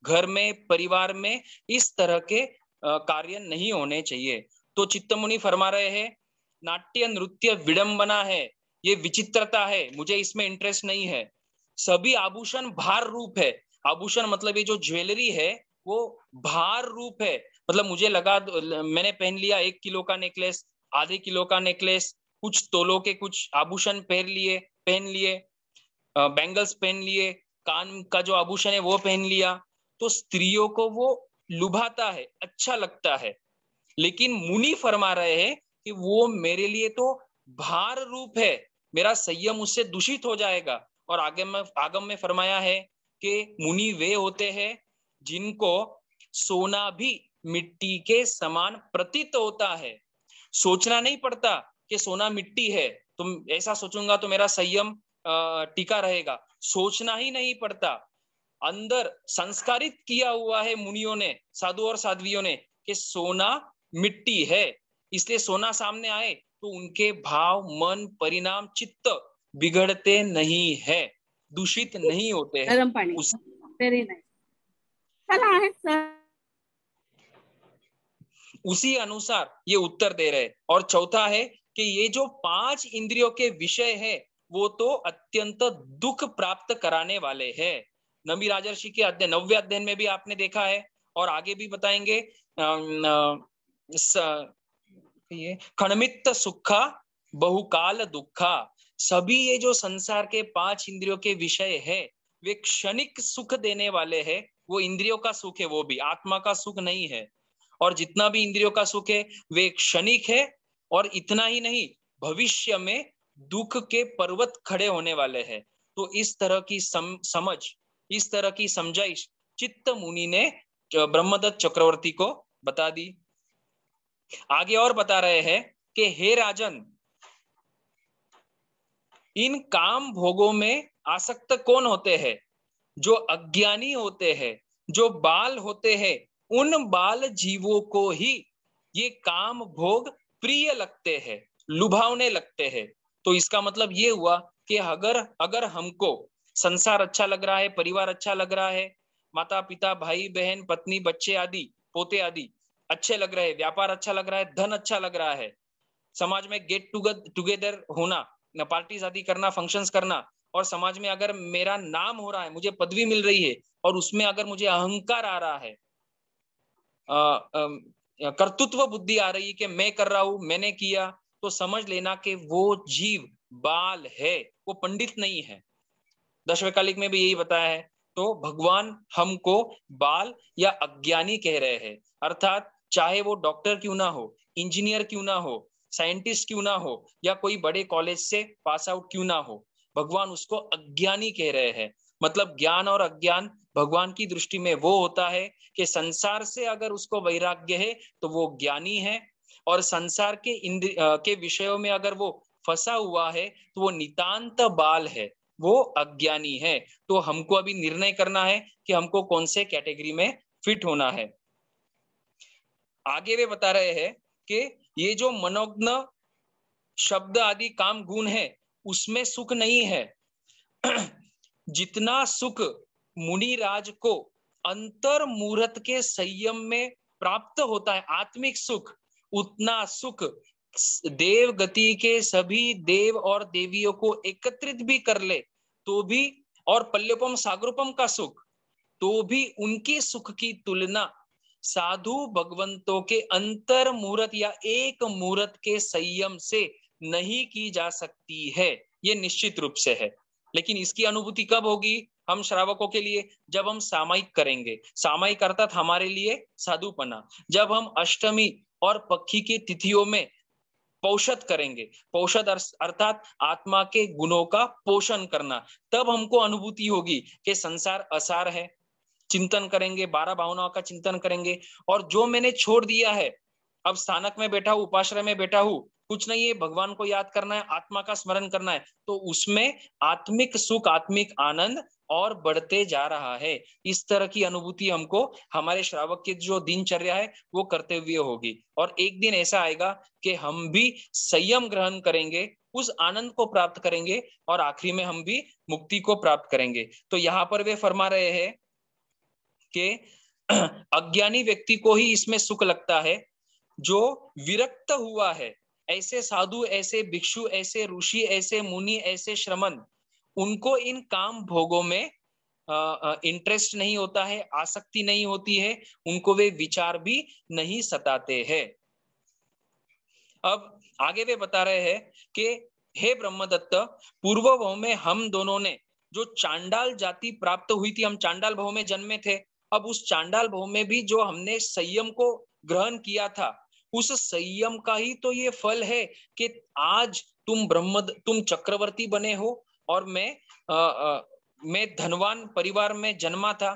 घर में, परिवार में इस तरह के कार्य नहीं होने चाहिए। तो चित्तमुनि फरमा रहे हैं नाट्य नृत्य विडंबना है, ये विचित्रता है, मुझे इसमें इंटरेस्ट नहीं है। सभी आभूषण भार रूप है। आभूषण मतलब ये जो ज्वेलरी है वो भार रूप है। मतलब मुझे लगा, मैंने पहन लिया 1 किलो का नेकलेस, आधे किलो का नेकलेस, कुछ तोलों के कुछ आभूषण पहन लिए, बैंगल्स पहन लिए, कान का जो आभूषण है वो पहन लिया, तो स्त्रियों को वो लुभाता है, अच्छा लगता है। लेकिन मुनि फरमा रहे हैं कि वो मेरे लिए तो भार रूप है, मेरा संयम उससे दूषित हो जाएगा। और आगम में फरमाया है कि मुनि वे होते हैं जिनको सोना भी मिट्टी के समान प्रतीत होता है। सोचना नहीं पड़ता कि सोना मिट्टी है, तुम ऐसा सोचूंगा तो मेरा संयम टिका रहेगा, सोचना ही नहीं पड़ता। अंदर संस्कारित किया हुआ है मुनियों ने, साधु और साध्वियों ने, कि सोना मिट्टी है। इसलिए सोना सामने आए तो उनके भाव, मन, परिणाम, चित्त बिगड़ते नहीं है, दूषित नहीं होते हैं। गरम पानी वेरी नाइस। चला है सर, उसी अनुसार ये उत्तर दे रहे। और चौथा है कि ये जो 5 इंद्रियों के विषय है वो तो अत्यंत दुख प्राप्त कराने वाले हैं। नमी राजर्षि के अध्ययन 9वें अध्ययन में भी आपने देखा है और आगे भी बताएंगे। ये खण्मित सुखा बहुकाल दुखा, सभी ये जो संसार के 5 इंद्रियों के विषय है वे क्षणिक सुख देने वाले हैं। वो इंद्रियों का सुख है, वो भी आत्मा का सुख नहीं है। और जितना भी इंद्रियों का सुख है वे क्षणिक है। और इतना ही नहीं, भविष्य में दुख के पर्वत खड़े होने वाले हैं। तो इस तरह की समझ, इस तरह की समझाइश चित्त मुनि ने ब्रह्मदत्त चक्रवर्ती को बता दी। आगे और बता रहे हैं कि हे राजन, इन काम भोगों में आसक्त कौन होते हैं? जो अज्ञानी होते हैं, जो बाल होते हैं। उन बाल जीवों को ही ये काम भोग प्रिय लगते हैं, लुभावने लगते हैं। तो इसका मतलब ये हुआ कि अगर हमको संसार अच्छा लग रहा है, परिवार अच्छा लग रहा है, माता पिता, भाई बहन, पत्नी, बच्चे आदि, पोते आदि अच्छे लग रहे हैं, व्यापार अच्छा लग रहा है, धन अच्छा लग रहा है, समाज में गेट टुगेदर होना, पार्टीज आदि करना, फंक्शंस करना, और समाज में अगर मेरा नाम हो रहा है, मुझे पदवी मिल रही है और उसमें अगर मुझे अहंकार आ रहा है, कर्तृत्व बुद्धि आ रही है कि मैं कर रहा हूं, मैंने किया, तो समझ लेना कि वो जीव बाल है, वो पंडित नहीं है। दशवैकालिक में भी यही बताया है। तो भगवान हमको बाल या अज्ञानी कह रहे हैं। अर्थात चाहे वो डॉक्टर क्यों ना हो, इंजीनियर क्यों ना हो, साइंटिस्ट क्यों ना हो, या कोई बड़े कॉलेज से पास आउट क्यों ना हो, भगवान उसको अज्ञानी कह रहे हैं। मतलब ज्ञान और अज्ञान भगवान की दृष्टि में वो होता है कि संसार से अगर उसको वैराग्य है तो वो ज्ञानी है, और संसार के विषयों में अगर वो फंसा हुआ है तो वो नितांत बाल है, वो अज्ञानी है। तो हमको अभी निर्णय करना है कि हमको कौन से कैटेगरी में फिट होना है। आगे वे बता रहे हैं कि ये जो मनोज्ञ शब्द आदि काम गुण है उसमें सुख नहीं है। जितना सुख मुनिराज को अंतर मुहूर्त के संयम में प्राप्त होता है आत्मिक सुख, उतना सुख देव गति के सभी देव और देवियों को एकत्रित भी कर ले तो भी, और पल्यपम सागरूपम का सुख, तो भी उनकी सुख की तुलना साधु भगवंतों के अंतर मुहूर्त या एक मुहूर्त के संयम से नहीं की जा सकती है। ये निश्चित रूप से है। लेकिन इसकी अनुभूति कब होगी हम श्रावकों के लिए? जब हम सामायिक करेंगे। सामायिक अर्थात हमारे लिए साधुपना। जब हम अष्टमी और पक्षी की तिथियों में पौषध करेंगे, पौषध अर्थात आत्मा के गुणों का पोषण करना, तब हमको अनुभूति होगी कि संसार असार है। चिंतन करेंगे, 12 भावनाओं का चिंतन करेंगे, और जो मैंने छोड़ दिया है, अब स्थानक में बैठा हूं, उपाश्रय में बैठा हूं, कुछ नहीं है, भगवान को याद करना है, आत्मा का स्मरण करना है, तो उसमें आत्मिक सुख, आत्मिक आनंद और बढ़ते जा रहा है। इस तरह की अनुभूति हमको हमारे श्रावक की जो दिनचर्या है वो करते हुए होगी। और एक दिन ऐसा आएगा कि हम भी संयम ग्रहण करेंगे, उस आनंद को प्राप्त करेंगे, और आखिरी में हम भी मुक्ति को प्राप्त करेंगे। तो यहाँ पर वे फरमा रहे हैं कि अज्ञानी व्यक्ति को ही इसमें सुख लगता है, जो विरक्त हुआ है, ऐसे साधु, ऐसे भिक्षु, ऐसे ऋषि, ऐसे मुनि, ऐसे श्रमण, उनको इन काम भोगों में इंटरेस्ट नहीं होता है, आसक्ति नहीं होती है, उनको वे विचार भी नहीं सताते हैं। अब आगे वे बता रहे हैं कि हे ब्रह्मदत्त, पूर्व भव में हम दोनों ने जो चांडाल जाति प्राप्त हुई थी, हम चांडाल भव में जन्मे थे, अब उस चांडाल भव में भी जो हमने संयम को ग्रहण किया था, उस संयम का ही तो ये फल है कि आज तुम चक्रवर्ती बने हो, और मैं धनवान परिवार में जन्मा था,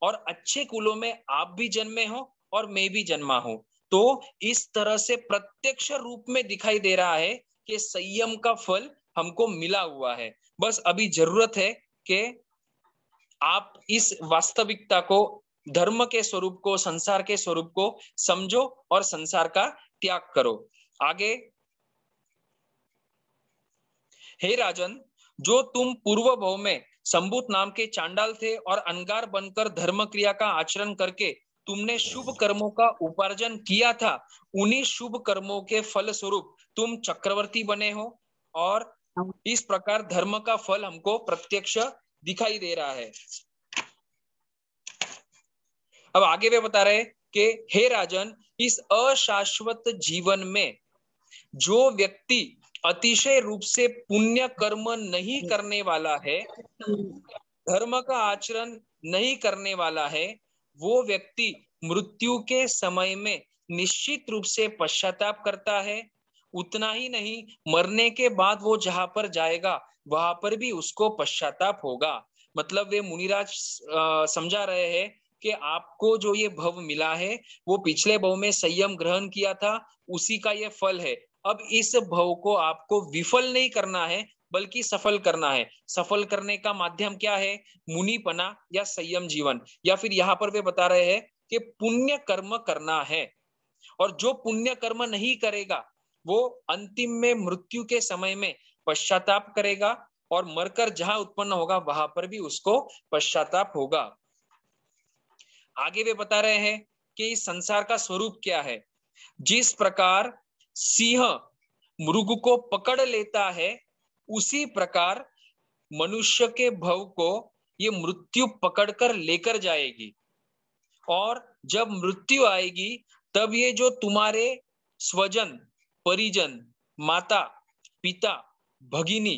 और अच्छे कुलों में आप भी जन्मे हो और मैं भी जन्मा हूं। तो इस तरह से प्रत्यक्ष रूप में दिखाई दे रहा है कि संयम का फल हमको मिला हुआ है। बस अभी जरूरत है कि आप इस वास्तविकता को, धर्म के स्वरूप को, संसार के स्वरूप को समझो और संसार का त्याग करो। आगे, हे राजन, जो तुम पूर्व भव में संभूत नाम के चांडाल थे और अनगार बनकर धर्म क्रिया का आचरण करके तुमने शुभ कर्मों का उपार्जन किया था, उन्हीं शुभ कर्मों के फल स्वरूप तुम चक्रवर्ती बने हो, और इस प्रकार धर्म का फल हमको प्रत्यक्ष दिखाई दे रहा है। अब आगे वे बता रहे कि हे राजन, इस अशाश्वत जीवन में जो व्यक्ति अतिशय रूप से पुण्य कर्म नहीं करने वाला है, धर्म का आचरण नहीं करने वाला है, वो व्यक्ति मृत्यु के समय में निश्चित रूप से पश्चाताप करता है। उतना ही नहीं, मरने के बाद वो जहां पर जाएगा वहां पर भी उसको पश्चाताप होगा। मतलब वे मुनिराज समझा रहे हैं कि आपको जो ये भव मिला है वो पिछले भव में संयम ग्रहण किया था, उसी का ये फल है। अब इस भव को आपको विफल नहीं करना है बल्कि सफल करना है। सफल करने का माध्यम क्या है? मुनिपना या संयम जीवन। या फिर यहाँ पर वे बता रहे हैं कि पुण्य कर्म करना है, और जो पुण्य कर्म नहीं करेगा वो अंतिम में मृत्यु के समय में पश्चाताप करेगा, और मरकर जहां उत्पन्न होगा वहां पर भी उसको पश्चाताप होगा। आगे वे बता रहे हैं कि इस संसार का स्वरूप क्या है। जिस प्रकार सिंह मृग को पकड़ लेता है, उसी प्रकार मनुष्य के भव को ये मृत्यु पकड़कर लेकर जाएगी, और जब मृत्यु आएगी तब ये जो तुम्हारे स्वजन, परिजन, माता, पिता, भगिनी,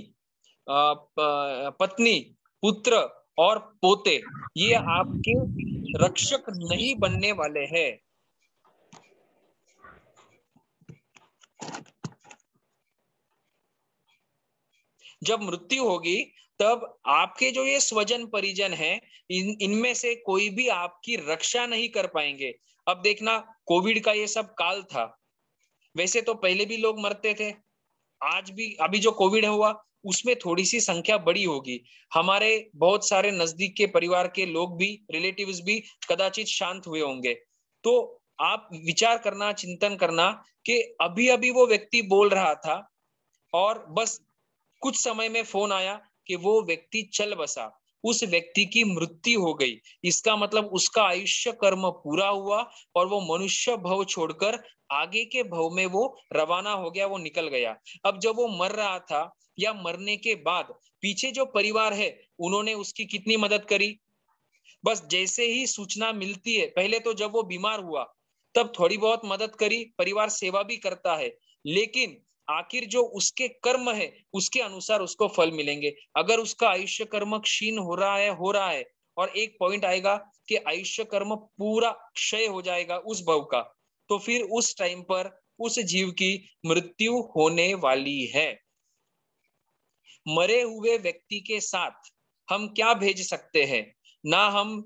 पत्नी, पुत्र और पोते, ये आपके रक्षक नहीं बनने वाले हैं। जब मृत्यु होगी तब आपके जो ये स्वजन परिजन हैं, इनमें से कोई भी आपकी रक्षा नहीं कर पाएंगे। अब देखना, कोविड का ये सब काल था, वैसे तो पहले भी लोग मरते थे, आज भी अभी जो कोविड हुआ उसमें थोड़ी सी संख्या बड़ी होगी। हमारे बहुत सारे नजदीक के परिवार के लोग भी, रिलेटिव्स भी कदाचित शांत हुए होंगे। तो आप विचार करना, चिंतन करना कि अभी अभी वो व्यक्ति बोल रहा था और बस कुछ समय में फोन आया कि वो व्यक्ति चल बसा, उस व्यक्ति की मृत्यु हो गई। इसका मतलब उसका आयुष्य कर्म पूरा हुआ और वो मनुष्य भव छोड़कर आगे के भव में वो रवाना हो गया, वो निकल गया। अब जब वो मर रहा था या मरने के बाद पीछे जो परिवार है उन्होंने उसकी कितनी मदद करी? बस जैसे ही सूचना मिलती है, पहले तो जब वो बीमार हुआ तब थोड़ी बहुत मदद करी, परिवार सेवा भी करता है, लेकिन आखिर जो उसके कर्म है उसके अनुसार उसको फल मिलेंगे। अगर उसका आयुष्य कर्म क्षीण हो रहा है और एक पॉइंट आएगा कि आयुष्य कर्म पूरा क्षय हो जाएगा उस भव का, तो फिर उस टाइम पर उस जीव की मृत्यु होने वाली है। मरे हुए व्यक्ति के साथ हम क्या भेज सकते हैं? ना हम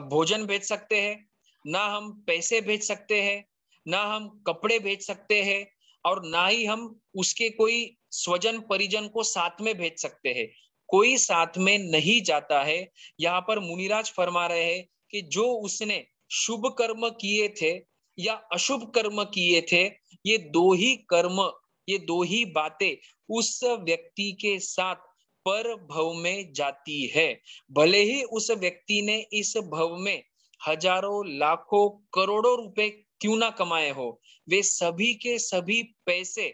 भोजन भेज सकते हैं, ना हम पैसे भेज सकते हैं, ना हम कपड़े भेज सकते हैं, और ना ही हम उसके कोई स्वजन परिजन को साथ में भेज सकते हैं। कोई साथ में नहीं जाता है। यहाँ पर मुनिराज फरमा रहे हैं कि जो उसने शुभ कर्म किए थे या अशुभ कर्म किए थे, ये दो ही कर्म, ये दो ही बातें उस व्यक्ति के साथ पर भव में जाती है। भले ही उस व्यक्ति ने इस भव में हजारों लाखों करोड़ों रुपए क्यों ना कमाए हो, वे सभी के सभी पैसे,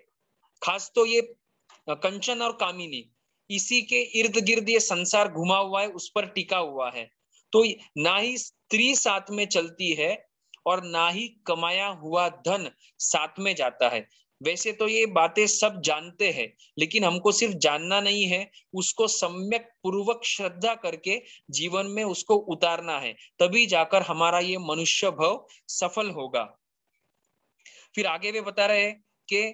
खास तो ये कंचन और कामिनी, इसी के इर्द गिर्द ये संसार घुमा हुआ है, उस पर टिका हुआ है। तो ना ही स्त्री साथ में चलती है और ना ही कमाया हुआ धन साथ में जाता है। वैसे तो ये बातें सब जानते हैं, लेकिन हमको सिर्फ जानना नहीं है, उसको सम्यक पूर्वक श्रद्धा करके जीवन में उसको उतारना है, तभी जाकर हमारा ये मनुष्य भव सफल होगा। फिर आगे वे बता रहे हैं कि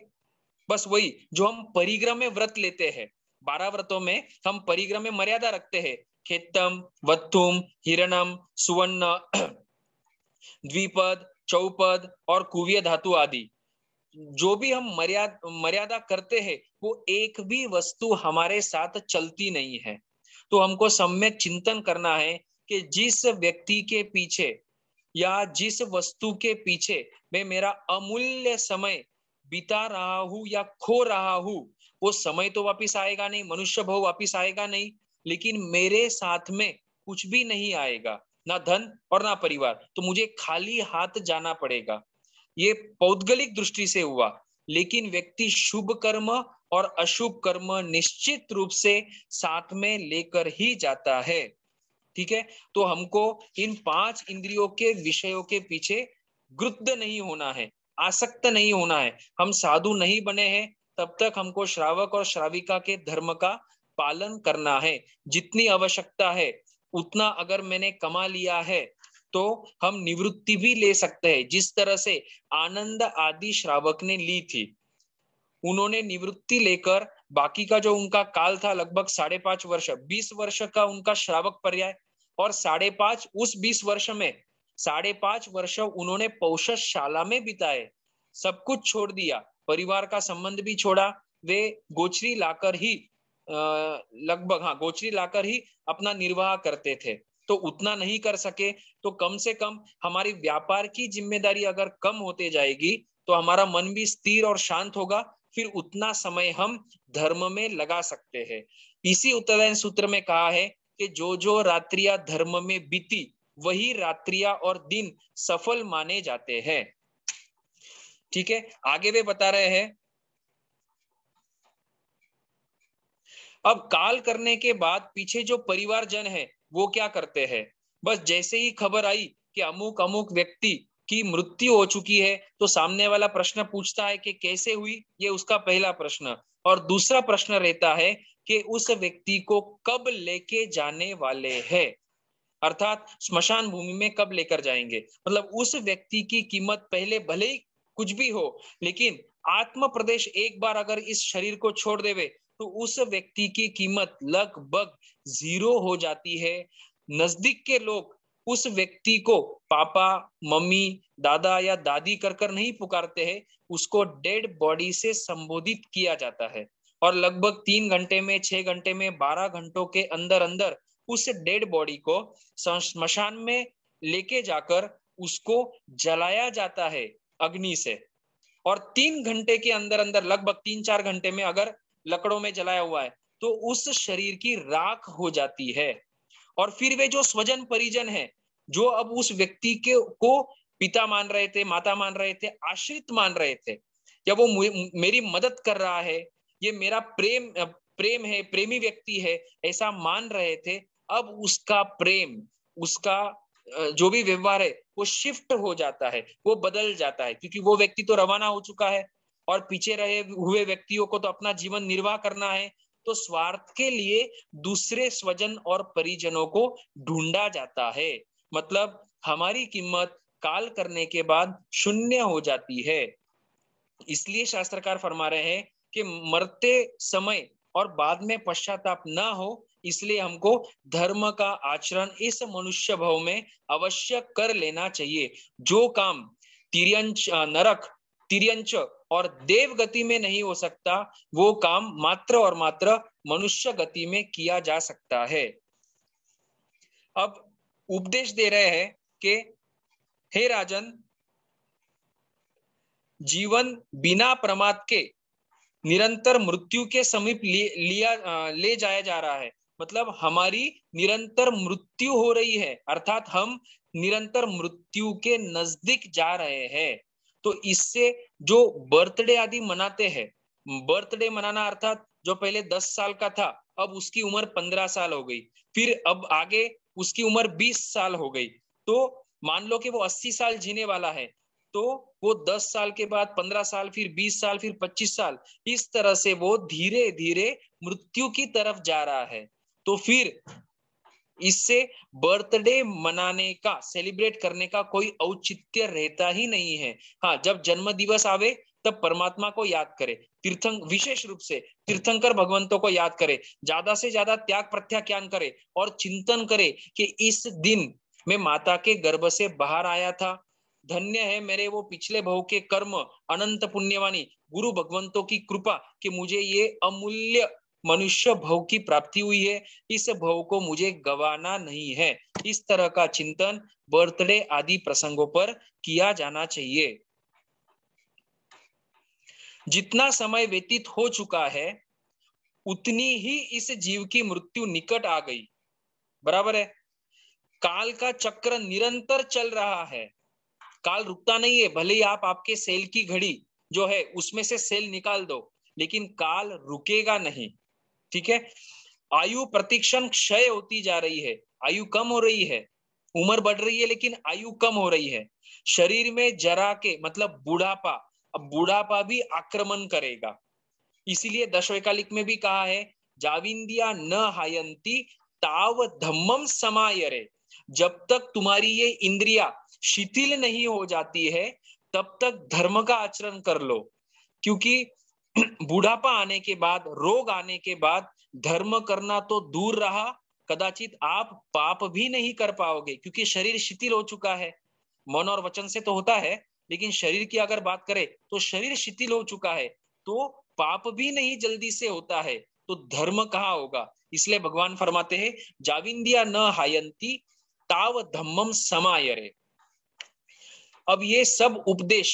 बस वही जो हम परिग्रह में व्रत लेते हैं, 12 व्रतों में हम परिग्रह में मर्यादा रखते हैं, खेतम, वत्थुम, हिरणम, सुवर्ण, द्विपद, चौपद और कुव्य धातु आदि, जो भी हम मर्यादा करते हैं वो एक भी वस्तु हमारे साथ चलती नहीं है। तो हमको सम्यक चिंतन करना है कि जिस व्यक्ति के पीछे या जिस वस्तु के पीछे मैं मेरा अमूल्य समय बिता रहा हूं या खो रहा हूं, वो समय तो वापिस आएगा नहीं, मनुष्य भव वापिस आएगा नहीं, लेकिन मेरे साथ में कुछ भी नहीं आएगा, ना धन और ना परिवार, तो मुझे खाली हाथ जाना पड़ेगा। ये पौद्गलिक दृष्टि से हुआ, लेकिन व्यक्ति शुभ कर्म और अशुभ कर्म निश्चित रूप से साथ में लेकर ही जाता है। ठीक है, तो हमको इन 5 इंद्रियों के विषयों के पीछे ग्रुद्ध नहीं होना है, आसक्त नहीं होना है। हम साधु नहीं बने हैं तब तक हमको श्रावक और श्राविका के धर्म का पालन करना है। जितनी आवश्यकता है उतना अगर मैंने कमा लिया है तो हम निवृत्ति भी ले सकते हैं, जिस तरह से आनंद आदि श्रावक ने ली थी। उन्होंने निवृत्ति लेकर बाकी का जो उनका काल था लगभग 5.5 वर्ष, 20 वर्ष का उनका श्रावक पर्याय, और 5.5 उस 20 वर्ष में 5.5 वर्ष उन्होंने पौषशाला में बिताए, सब कुछ छोड़ दिया, परिवार का संबंध भी छोड़ा, वे गोचरी लाकर ही लगभग गोचरी लाकर ही अपना निर्वाह करते थे। तो उतना नहीं कर सके तो कम से कम हमारी व्यापार की जिम्मेदारी अगर कम होते जाएगी तो हमारा मन भी स्थिर और शांत होगा, फिर उतना समय हम धर्म में लगा सकते हैं। इसी उत्तरायण सूत्र में कहा है कि जो जो रात्रियां धर्म में बीती वही रात्रियां और दिन सफल माने जाते हैं। ठीक है, आगे वे बता रहे हैं, अब काल करने के बाद पीछे जो परिवारजन है वो क्या करते हैं? बस जैसे ही खबर आई कि अमुक अमुक व्यक्ति की मृत्यु हो चुकी है तो सामने वाला प्रश्न पूछता है कि कैसे हुई, ये उसका पहला प्रश्न, और दूसरा प्रश्न रहता है कि उस व्यक्ति को कब लेके जाने वाले हैं, अर्थात स्मशान भूमि में कब लेकर जाएंगे। मतलब उस व्यक्ति की कीमत पहले भले ही कुछ भी हो, लेकिन आत्म प्रदेश एक बार अगर इस शरीर को छोड़ देवे तो उस व्यक्ति की कीमत लगभग 0 हो जाती है। नजदीक के लोग उस व्यक्ति को पापा, मम्मी, दादा या दादी कर नहीं पुकारते हैं, उसको डेड बॉडी से संबोधित किया जाता है, और लगभग 3 घंटे में, 6 घंटे में, 12 घंटों के अंदर अंदर उस डेड बॉडी को स्मशान में लेके जाकर उसको जलाया जाता है अग्नि से, और 3 घंटे के अंदर अंदर, लगभग 3-4 घंटे में अगर लकड़ों में जलाया हुआ है तो उस शरीर की राख हो जाती है। और फिर वे जो स्वजन परिजन है, जो अब उस व्यक्ति के को पिता मान रहे थे, माता मान रहे थे, आश्रित मान रहे थे, या वो मेरी मदद कर रहा है, ये मेरा प्रेम है, प्रेमी व्यक्ति है, ऐसा मान रहे थे, अब उसका प्रेम, उसका जो भी व्यवहार है वो शिफ्ट हो जाता है, वो बदल जाता है, क्योंकि वो व्यक्ति तो रवाना हो चुका है और पीछे रहे हुए व्यक्तियों को तो अपना जीवन निर्वाह करना है। तो स्वार्थ के लिए दूसरे स्वजन और परिजनों को ढूंढा जाता है। मतलब हमारी कीमत काल करने के बाद शून्य हो जाती है। इसलिए शास्त्रकार फरमा रहे हैं कि मरते समय और बाद में पश्चाताप ना हो, इसलिए हमको धर्म का आचरण इस मनुष्य भव में अवश्य कर लेना चाहिए। जो काम तिर्यंच, नरक, तिर्यंच और देव गति में नहीं हो सकता, वो काम मात्र और मात्र मनुष्य गति में किया जा सकता है। अब उपदेश दे रहे हैं कि हे राजन, जीवन बिना प्रमाद के निरंतर मृत्यु के समीप ले जाया जा रहा है। मतलब हमारी निरंतर मृत्यु हो रही है, अर्थात हम निरंतर मृत्यु के नजदीक जा रहे हैं। तो इससे जो बर्थडे आदि मनाते हैं, बर्थडे मनाना अर्थात जो पहले 10 साल का था अब उसकी उम्र 15 साल हो गई, फिर अब आगे उसकी उम्र 20 साल हो गई, तो मान लो कि वो 80 साल जीने वाला है, तो वो 10 साल के बाद 15 साल, फिर 20 साल, फिर 25 साल, इस तरह से वो धीरे धीरे मृत्यु की तरफ जा रहा है। तो फिर इससे बर्थडे मनाने का, सेलिब्रेट करने का कोई औचित्य रहता ही नहीं है। हाँ, जब जन्म दिवस आवे तब परमात्मा को याद करे, विशेष रूप से तीर्थंकर भगवंतों को याद करे, ज्यादा से ज्यादा त्याग प्रत्याख्यान करे और चिंतन करे कि इस दिन मैं माता के गर्भ से बाहर आया था, धन्य है मेरे वो पिछले भव के कर्म, अनंत पुण्यवानी, गुरु भगवंतों की कृपा कि मुझे ये अमूल्य मनुष्य भव की प्राप्ति हुई है, इस भव को मुझे गवाना नहीं है। इस तरह का चिंतन बर्थडे आदि प्रसंगों पर किया जाना चाहिए। जितना समय व्यतीत हो चुका है उतनी ही इस जीव की मृत्यु निकट आ गई। बराबर है, काल का चक्र निरंतर चल रहा है, काल रुकता नहीं है। भले ही आप आपके सेल की घड़ी जो है उसमें से सेल निकाल दो, लेकिन काल रुकेगा नहीं। ठीक है, आयु प्रतिक्षण क्षय होती जा रही है, आयु कम हो रही है, उम्र बढ़ रही है लेकिन आयु कम हो रही है। शरीर में जरा के मतलब बुढ़ापा, अब बुढ़ापा भी आक्रमण करेगा। इसीलिए दशवैकालिक में भी कहा है, जाविंदिया न हायंती ताव धम्मम समायरे, जब तक तुम्हारी ये इंद्रिया शिथिल नहीं हो जाती है तब तक धर्म का आचरण कर लो। क्योंकि बुढ़ापा आने के बाद, रोग आने के बाद धर्म करना तो दूर रहा, कदाचित आप पाप भी नहीं कर पाओगे, क्योंकि शरीर शिथिल हो चुका है। मन और वचन से तो होता है, लेकिन शरीर की अगर बात करें तो शरीर शिथिल हो चुका है, तो पाप भी नहीं जल्दी से होता है, तो धर्म कहाँ होगा। इसलिए भगवान फरमाते हैं, जाविंदिया न हायंती ताव धम्मम समायरे। अब ये सब उपदेश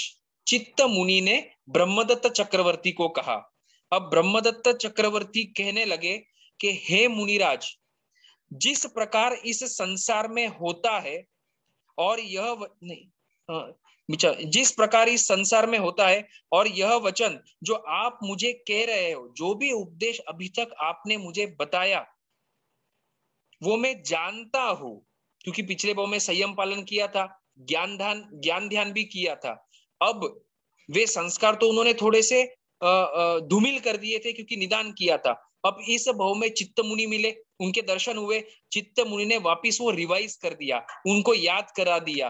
चित्त मुनि ने ब्रह्मदत्त चक्रवर्ती को कहा। अब ब्रह्मदत्त चक्रवर्ती कहने लगे कि हे मुनिराज, जिस प्रकार इस संसार में होता है और यह जिस प्रकार इस संसार में होता है और यह वचन जो आप मुझे कह रहे हो, जो भी उपदेश अभी तक आपने मुझे बताया वो मैं जानता हूं, क्योंकि पिछले भाव में संयम पालन किया था, ज्ञान ध्यान भी किया था। अब वे संस्कार तो उन्होंने थोड़े से धूमिल कर दिए थे क्योंकि निदान किया था। अब इस भाव में चित्त मुनि मिले, उनके दर्शन हुए, चित्त मुनि ने वापिस वो रिवाइज कर दिया, उनको याद करा दिया,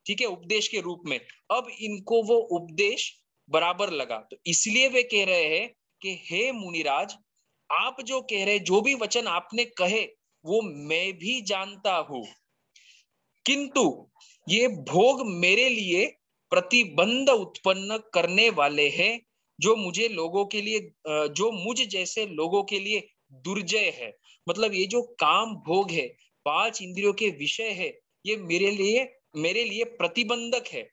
ठीक है, उपदेश के रूप में। अब इनको वो उपदेश बराबर लगा, तो इसलिए वे कह रहे हैं कि हे मुनिराज, आप जो कह रहे, जो भी वचन आपने कहे वो मैं भी जानता हूं, किंतु ये भोग मेरे लिए प्रतिबंध उत्पन्न करने वाले हैं, जो मुझे लोगों के लिए, जो मुझ जैसे लोगों के लिए दुर्जय है। मतलब ये जो काम भोग है, 5 इंद्रियों के विषय है, ये मेरे लिए प्रतिबंधक है।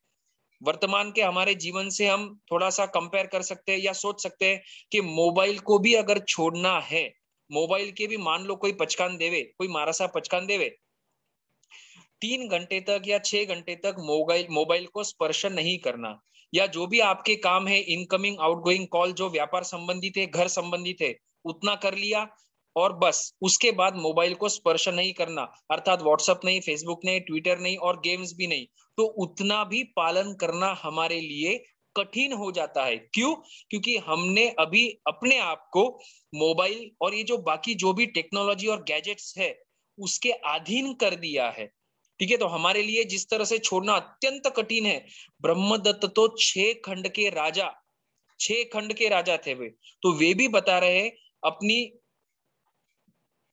वर्तमान के हमारे जीवन से हम थोड़ा सा कंपेयर कर सकते हैं या सोच सकते हैं कि मोबाइल को भी अगर छोड़ना है मोबाइल के भी मान लो कोई पचकान देवे, कोई मारा सा पचकान देवे, 3 घंटे तक या 6 घंटे तक मोबाइल को स्पर्श नहीं करना। या जो भी आपके काम है, इनकमिंग आउटगोइंग कॉल जो व्यापार संबंधित है, घर संबंधित है, उतना कर लिया और बस उसके बाद मोबाइल को स्पर्श नहीं करना, अर्थात व्हाट्सएप नहीं, फेसबुक नहीं, ट्विटर नहीं और गेम्स भी नहीं। तो उतना भी पालन करना हमारे लिए कठिन हो जाता है। क्यों? क्योंकि हमने अभी अपने आप को मोबाइल और ये जो बाकी जो भी टेक्नोलॉजी और गैजेट्स है उसके अधीन कर दिया है। ठीक है, तो हमारे लिए जिस तरह से छोड़ना अत्यंत कठिन है। ब्रह्मदत्त तो 6 खंड के राजा, 6 खंड के राजा थे वे, तो वे भी बता रहे हैं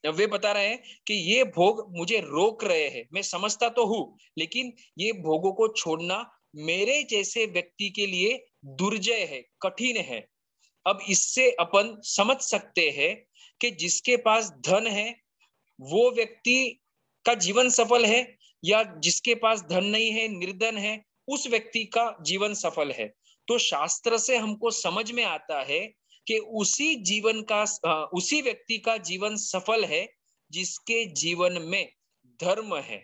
वे बता रहे हैं कि ये भोग मुझे रोक रहे हैं, मैं समझता तो हूं लेकिन ये भोगों को छोड़ना मेरे जैसे व्यक्ति के लिए दुर्जय है, कठिन है। अब इससे अपन समझ सकते हैं कि जिसके पास धन है वो व्यक्ति का जीवन सफल है, या जिसके पास धन नहीं है, निर्धन है, उस व्यक्ति का जीवन सफल है। तो शास्त्र से हमको समझ में आता है कि उसी व्यक्ति का जीवन सफल है जिसके जीवन में धर्म है।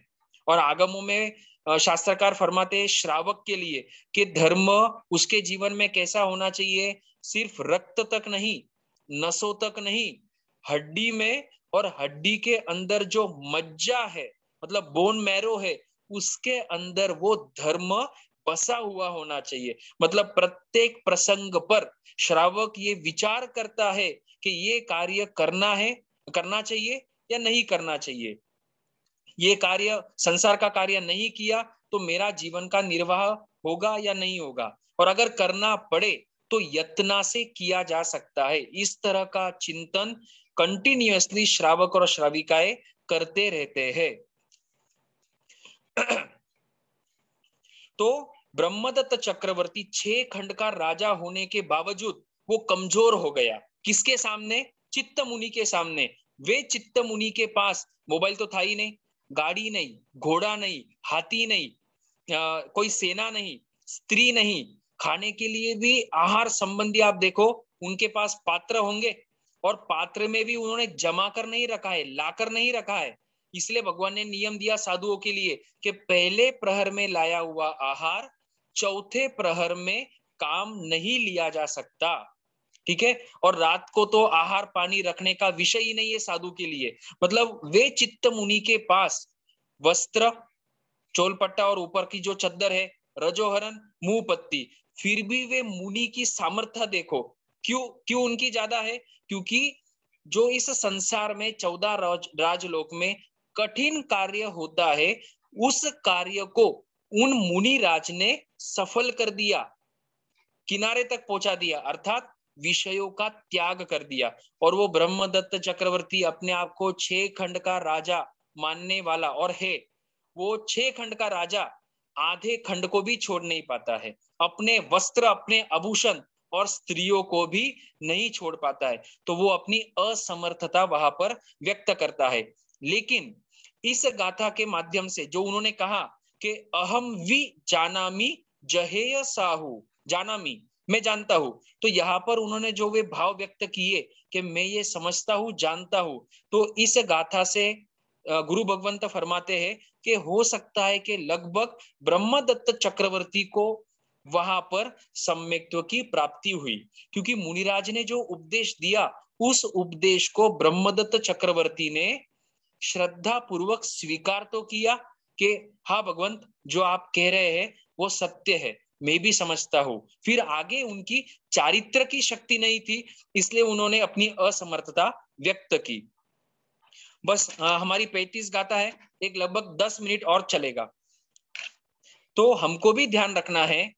और आगमों में शास्त्रकार फरमाते हैं श्रावक के लिए कि धर्म उसके जीवन में कैसा होना चाहिए, सिर्फ रक्त तक नहीं, नसों तक नहीं, हड्डी में और हड्डी के अंदर जो मज्जा है, मतलब बोन मैरो है, उसके अंदर वो धर्म बसा हुआ होना चाहिए। मतलब प्रत्येक प्रसंग पर श्रावक ये विचार करता है कि ये कार्य करना चाहिए या नहीं करना चाहिए। ये कार्य, संसार का कार्य नहीं किया तो मेरा जीवन का निर्वाह होगा या नहीं होगा, और अगर करना पड़े तो यत्न से किया जा सकता है। इस तरह का चिंतन कंटिन्यूअसली श्रावक और श्राविकाएं करते रहते हैं। तो ब्रह्मदत्त चक्रवर्ती 6 खंड का राजा होने के बावजूद वो कमजोर हो गया। किसके सामने? चित्त मुनि के सामने। वे चित्त मुनि के पास मोबाइल तो था ही नहीं, गाड़ी नहीं, घोड़ा नहीं, हाथी नहीं, कोई सेना नहीं, स्त्री नहीं, खाने के लिए भी आहार संबंधी आप देखो उनके पास पात्र होंगे, और पात्र में भी उन्होंने जमा कर नहीं रखा है, लाकर नहीं रखा है। इसलिए भगवान ने नियम दिया साधुओं के लिए कि पहले प्रहर में लाया हुआ आहार चौथे प्रहर में काम नहीं लिया जा सकता। ठीक है, और रात को तो आहार पानी रखने का विषय ही नहीं है साधु के लिए। मतलब वे चित्त मुनि के पास वस्त्र, चोलपट्टा और ऊपर की जो चद्दर है, रजोहरण, मुंह पत्ती, फिर भी वे मुनि की सामर्थ्य देखो क्यों उनकी ज्यादा है। क्योंकि जो इस संसार में 14 राजलोक में कठिन कार्य होता है, उस कार्य को उन मुनि राज ने सफल कर दिया, किनारे तक पहुंचा दिया, अर्थात विषयों का त्याग कर दिया। और वो ब्रह्मदत्त चक्रवर्ती अपने आप को 6 खंड का राजा मानने वाला और है, वो 6 खंड का राजा आधे खंड को भी छोड़ नहीं पाता है, अपने वस्त्र, अपने आभूषण और स्त्रियों को भी नहीं छोड़ पाता है। तो वो अपनी असमर्थता वहां पर व्यक्त करता है। लेकिन इस गाथा के माध्यम से जो उन्होंने कहा कि अहम वि जानामि जहेय साहू, जानामि मैं जानता हूं, तो यहाँ पर उन्होंने जो वे भाव व्यक्त किए कि मैं ये समझता हूं, जानता हूं, तो इस गाथा से गुरु भगवंत फरमाते हैं कि हो सकता है कि लगभग ब्रह्मदत्त चक्रवर्ती को वहां पर सम्यक्त्व की प्राप्ति हुई, क्योंकि मुनिराज ने जो उपदेश दिया उस उपदेश को ब्रह्मदत्त चक्रवर्ती ने श्रद्धा पूर्वक स्वीकार तो किया कि हाँ भगवंत, जो आप कह रहे हैं वो सत्य है, मैं भी समझता हूं। फिर आगे उनकी चारित्र की शक्ति नहीं थी, इसलिए उन्होंने अपनी असमर्थता व्यक्त की। बस हमारी 35 गाथा है, एक लगभग 10 मिनट और चलेगा। तो हमको भी ध्यान रखना है,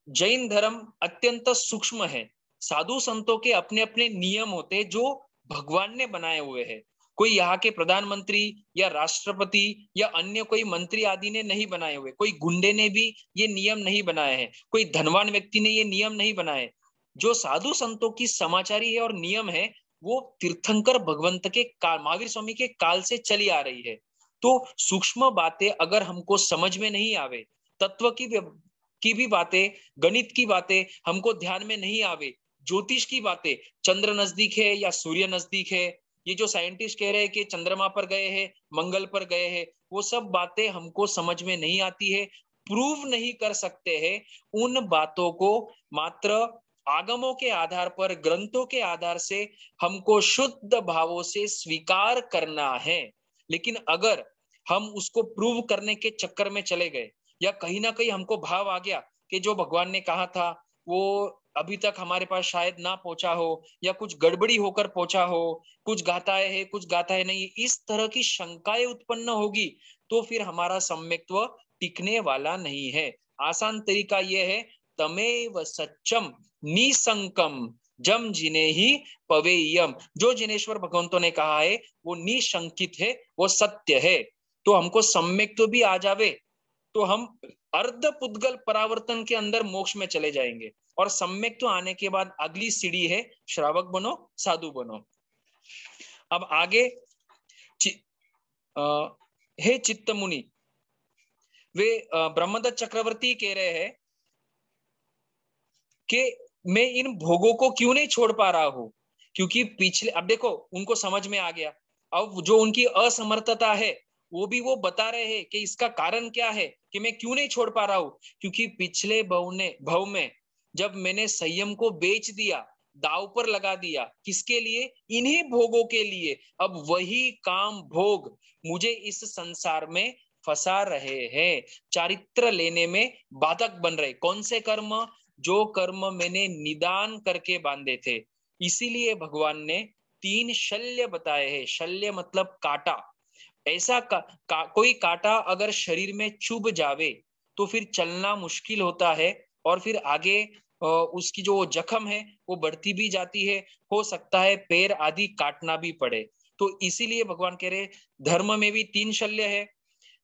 जैन धर्म अत्यंत सूक्ष्म है। साधु संतों के अपने अपने नियम होते जो भगवान ने बनाए हुए हैं। कोई यहाँ के प्रधानमंत्री या राष्ट्रपति या अन्य कोई मंत्री आदि ने नहीं बनाए हुए, कोई गुंडे ने भी ये नियम नहीं बनाए हैं, कोई धनवान व्यक्ति ने ये नियम नहीं बनाए। जो साधु संतों की समाचारी है और नियम है वो तीर्थंकर भगवंत के काल, महावीर स्वामी के काल से चली आ रही है। तो सूक्ष्म बातें अगर हमको समझ में नहीं आवे, तत्व की भी बातें, गणित की बातें हमको ध्यान में नहीं आवे, ज्योतिष की बातें, चंद्र नजदीक है या सूर्य नजदीक है, ये जो साइंटिस्ट कह रहे हैं कि चंद्रमा पर गए हैं, मंगल पर गए हैं, वो सब बातें हमको समझ में नहीं आती है, प्रूव नहीं कर सकते हैं। उन बातों को मात्र आगमों के आधार पर, ग्रंथों के आधार से हमको शुद्ध भावों से स्वीकार करना है। लेकिन अगर हम उसको प्रूव करने के चक्कर में चले गए, या कहीं ना कहीं हमको भाव आ गया कि जो भगवान ने कहा था वो अभी तक हमारे पास शायद ना पहुंचा हो, या कुछ गड़बड़ी होकर पहुंचा हो, कुछ गाथाएं है कुछ गाथाएं नहीं, इस तरह की शंकाएं उत्पन्न होगी, तो फिर हमारा सम्यक्त्व टिकने वाला नहीं है। आसान तरीका यह है, तमेव सच्चम निसंकम जम जिने ही पवेयम। जो जिनेश्वर भगवंतों ने कहा है वो निशंकित है, वो सत्य है। तो हमको सम्यक्त्व भी आ जावे तो हम अर्ध पुद्गल परावर्तन के अंदर मोक्ष में चले जाएंगे, और सम्यक्त्व आने के बाद अगली सीढ़ी है श्रावक बनो, साधु बनो। अब आगे हे चित्त मुनि, वे ब्रह्मदत्त चक्रवर्ती कह रहे हैं कि मैं इन भोगों को क्यों नहीं छोड़ पा रहा हूं, क्योंकि पिछले, अब देखो उनको समझ में आ गया, अब जो उनकी असमर्थता है वो भी वो बता रहे हैं कि इसका कारण क्या है कि मैं क्यों नहीं छोड़ पा रहा हूं। क्योंकि पिछले भव में जब मैंने संयम को बेच दिया, दाव पर लगा दिया, किसके लिए? इन्हीं भोगों के लिए। अब वही काम भोग मुझे इस संसार में फंसा रहे हैं, चारित्र लेने में बाधक बन रहे। कौन से कर्म? जो कर्म मैंने निदान करके बांधे थे। इसीलिए भगवान ने 3 शल्य बताए हैं। शल्य मतलब कांटा। ऐसा कोई कांटा अगर शरीर में चुभ जावे तो फिर चलना मुश्किल होता है, और फिर आगे उसकी जो जख्म है वो बढ़ती भी जाती है, हो सकता है पैर आदि काटना भी पड़े। तो इसीलिए भगवान कह रहे धर्म में भी 3 शल्य है,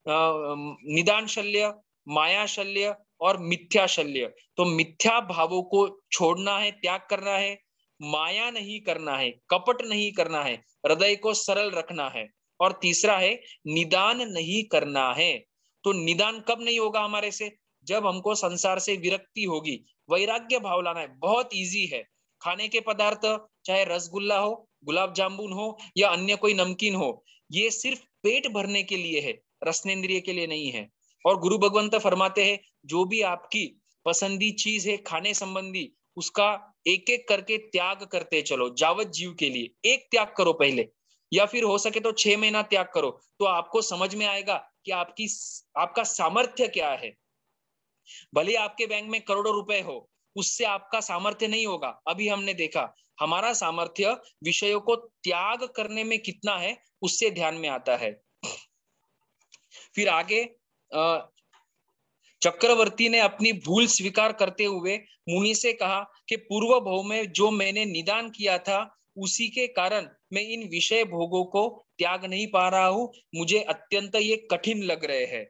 निदान शल्य, माया शल्य और मिथ्या शल्य। तो मिथ्या भावों को छोड़ना है, त्याग करना है, माया नहीं करना है, कपट नहीं करना है, हृदय को सरल रखना है, और तीसरा है निदान नहीं करना है। तो निदान कब नहीं होगा हमारे से? जब हमको संसार से विरक्ति होगी, वैराग्य भाव लाना है। बहुत इजी है। खाने के पदार्थ चाहे रसगुल्ला हो, गुलाब जामुन हो या अन्य कोई नमकीन हो, ये सिर्फ पेट भरने के लिए है, रसनेंद्रिय के लिए नहीं है। और गुरु भगवंत फरमाते हैं जो भी आपकी पसंदी चीज है खाने संबंधी, उसका एक एक करके त्याग करते चलो। जावत जीव के लिए एक त्याग करो पहले, या फिर हो सके तो 6 महीना त्याग करो, तो आपको समझ में आएगा कि आपका सामर्थ्य क्या है। भले आपके बैंक में करोड़ों रुपए हो, उससे आपका सामर्थ्य नहीं होगा। अभी हमने देखा हमारा सामर्थ्य विषयों को त्याग करने में कितना है, उससे ध्यान में आता है। फिर आगे चक्रवर्ती ने अपनी भूल स्वीकार करते हुए मुनि से कहा कि पूर्व भव में जो मैंने निदान किया था उसी के कारण मैं इन विषय भोगों को त्याग नहीं पा रहा हूं, मुझे अत्यंत ये कठिन लग रहे हैं।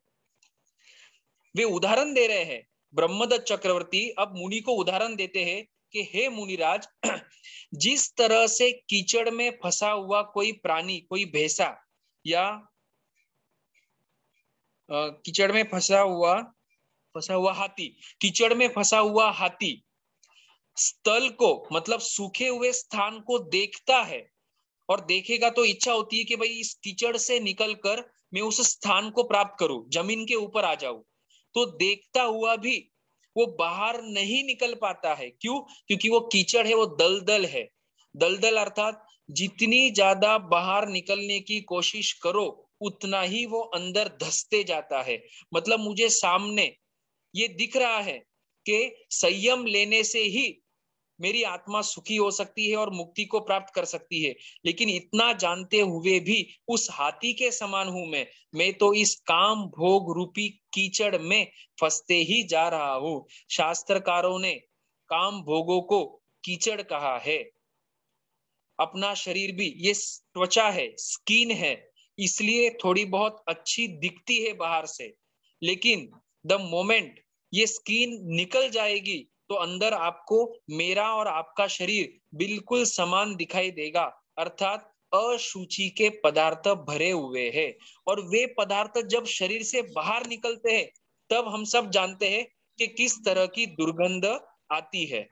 वे उदाहरण दे रहे हैं। ब्रह्मदत्त चक्रवर्ती अब मुनि को उदाहरण देते हैं कि हे मुनिराज, जिस तरह से कीचड़ में फंसा हुआ कोई प्राणी, कोई भैंसा या कीचड़ में फंसा हुआ हाथी, कीचड़ में फंसा हुआ हाथी स्थल को मतलब सूखे हुए स्थान को देखता है, और देखेगा तो इच्छा होती है कि भाई इस कीचड़ से निकलकर मैं उस स्थान को प्राप्त करूं, जमीन के ऊपर आ जाऊं। तो देखता हुआ भी वो बाहर नहीं निकल पाता है। क्यों? क्योंकि वो कीचड़ है, वो दलदल है। दलदल अर्थात जितनी ज्यादा बाहर निकलने की कोशिश करो उतना ही वो अंदर धंसते जाता है। मतलब मुझे सामने ये दिख रहा है कि संयम लेने से ही मेरी आत्मा सुखी हो सकती है और मुक्ति को प्राप्त कर सकती है, लेकिन इतना जानते हुए भी उस हाथी के समान हूं मैं तो इस काम भोग रूपी कीचड़ में फंसते ही जा रहा हूं। शास्त्रकारों ने काम भोगों को कीचड़ कहा है। अपना शरीर भी ये त्वचा है, स्किन है, इसलिए थोड़ी बहुत अच्छी दिखती है बाहर से, लेकिन द मोमेंट ये स्किन निकल जाएगी तो अंदर आपको मेरा और आपका शरीर बिल्कुल समान दिखाई देगा, अर्थात अशुचि के पदार्थ भरे हुए हैं। और वे पदार्थ जब शरीर से बाहर निकलते हैं तब हम सब जानते हैं कि किस तरह की दुर्गंध आती है।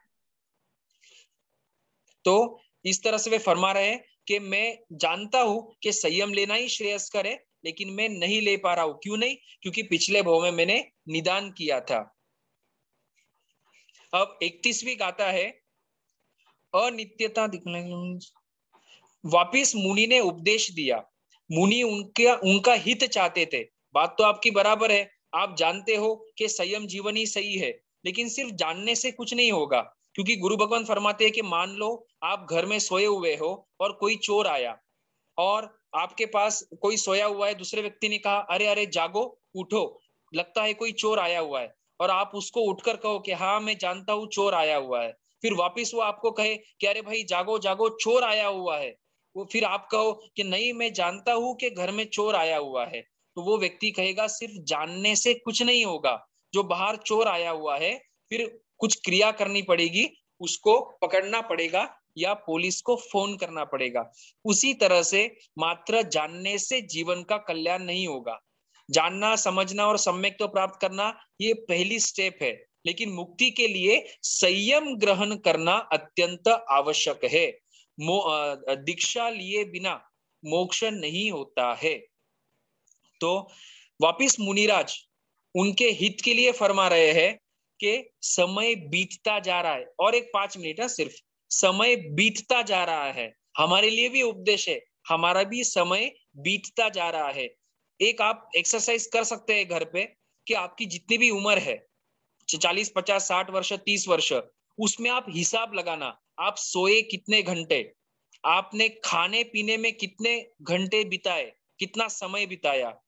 तो इस तरह से वे फरमा रहे हैं कि मैं जानता हूं कि संयम लेना ही श्रेयस्कर है, लेकिन मैं नहीं ले पा रहा हूं। क्यों नहीं? क्योंकि पिछले भाव में मैंने निदान किया था। अब 31वीं गाथा है, अनित्यता दिखने। वापिस मुनि ने उपदेश दिया। मुनि उनका हित चाहते थे। बात तो आपकी बराबर है, आप जानते हो कि संयम जीवन ही सही है, लेकिन सिर्फ जानने से कुछ नहीं होगा। क्योंकि गुरु भगवान फरमाते हैं कि मान लो आप घर में सोए हुए हो और कोई चोर आया और आपके पास कोई सोया हुआ है, दूसरे व्यक्ति ने कहा अरे अरे जागो, उठो, लगता है कोई चोर आया हुआ है, और आप उसको उठकर कहो कि हाँ मैं जानता हूँ चोर आया हुआ है। फिर वापिस वो आपको कहे कि अरे भाई जागो जागो, चोर आया हुआ है। वो फिर आप कहो कि नहीं मैं जानता हूं कि घर में चोर आया हुआ है, तो वो व्यक्ति कहेगा सिर्फ जानने से कुछ नहीं होगा। जो बाहर चोर आया हुआ है, फिर कुछ क्रिया करनी पड़ेगी, उसको पकड़ना पड़ेगा या पुलिस को फोन करना पड़ेगा। उसी तरह से मात्र जानने से जीवन का कल्याण नहीं होगा। जानना, समझना और सम्यक तो प्राप्त करना ये पहली स्टेप है, लेकिन मुक्ति के लिए संयम ग्रहण करना अत्यंत आवश्यक है। दीक्षा लिए बिना मोक्ष नहीं होता है। तो वापिस मुनिराज उनके हित के लिए फरमा रहे हैं कि समय बीतता जा रहा है, और एक 5 मिनट है सिर्फ, समय बीतता जा रहा है। हमारे लिए भी उपदेश है, हमारा भी समय बीतता जा रहा है। एक आप एक्सरसाइज कर सकते हैं घर पे कि आपकी जितनी भी उम्र है, 40, 50, 60 वर्ष, 30 वर्ष, उसमें आप हिसाब लगाना, आप सोए कितने घंटे, आपने खाने पीने में कितने घंटे बिताए, कितना समय बिताया,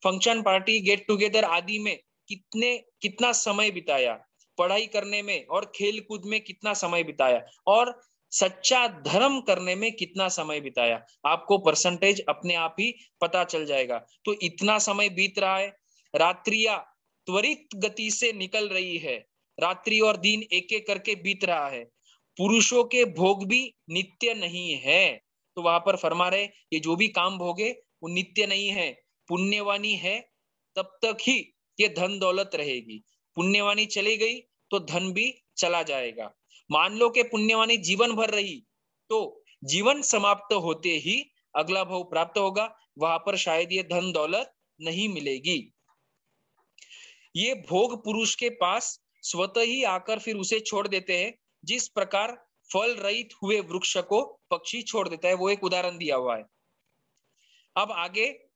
फंक्शन पार्टी गेट टुगेदर आदि में कितना समय बिताया, पढ़ाई करने में और खेल कूद में कितना समय बिताया, और सच्चा धर्म करने में कितना समय बिताया। आपको परसेंटेज अपने आप ही पता चल जाएगा। तो इतना समय बीत रहा है, रात्रियां त्वरित गति से निकल रही है, रात्रि और दिन एक एक करके बीत रहा है। पुरुषों के भोग भी नित्य नहीं है। तो वहां पर फरमा रहे ये जो भी काम भोगे वो नित्य नहीं है। पुण्यवानी है तब तक ही ये धन दौलत रहेगी, पुण्यवानी चली गई तो धन भी चला जाएगा। मान लो कि पुण्यवानी जीवन भर रही तो जीवन समाप्त होते ही अगला भाव प्राप्त होगा, वहां पर शायद ये धन दौलत नहीं मिलेगी। ये भोग पुरुष के पास स्वतः ही आकर फिर उसे छोड़ देते हैं, जिस प्रकार फल रहित हुए वृक्ष को पक्षी छोड़ देता है। वो एक उदाहरण दिया हुआ है। अब आगे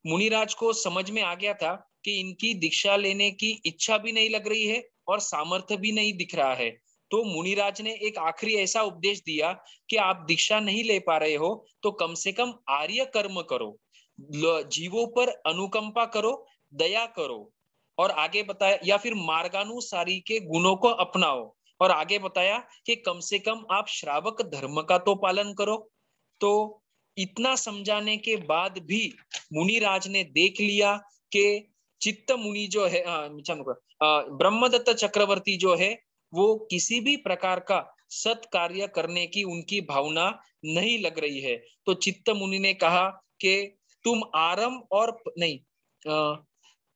मुनिराज को समझ में आ गया था कि इनकी दीक्षा लेने की इच्छा भी नहीं लग रही है और सामर्थ्य भी नहीं दिख रहा है। तो मुनिराज ने एक आखिरी ऐसा उपदेश दिया कि आप दीक्षा नहीं ले पा रहे हो तो कम से कम आर्य कर्म करो, जीवों पर अनुकंपा करो, दया करो। और आगे बताया, या फिर मार्गानुसारी के गुणों को अपनाओ। और आगे बताया कि कम से कम आप श्रावक धर्म का तो पालन करो। तो इतना समझाने के बाद भी मुनिराज ने देख लिया कि चित्त मुनि जो है, ब्रह्मदत्त चक्रवर्ती जो है, वो किसी भी प्रकार का सत कार्य करने की उनकी भावना नहीं लग रही है। तो चित्त मुनि ने कहा कि तुम आरंभ और नहीं,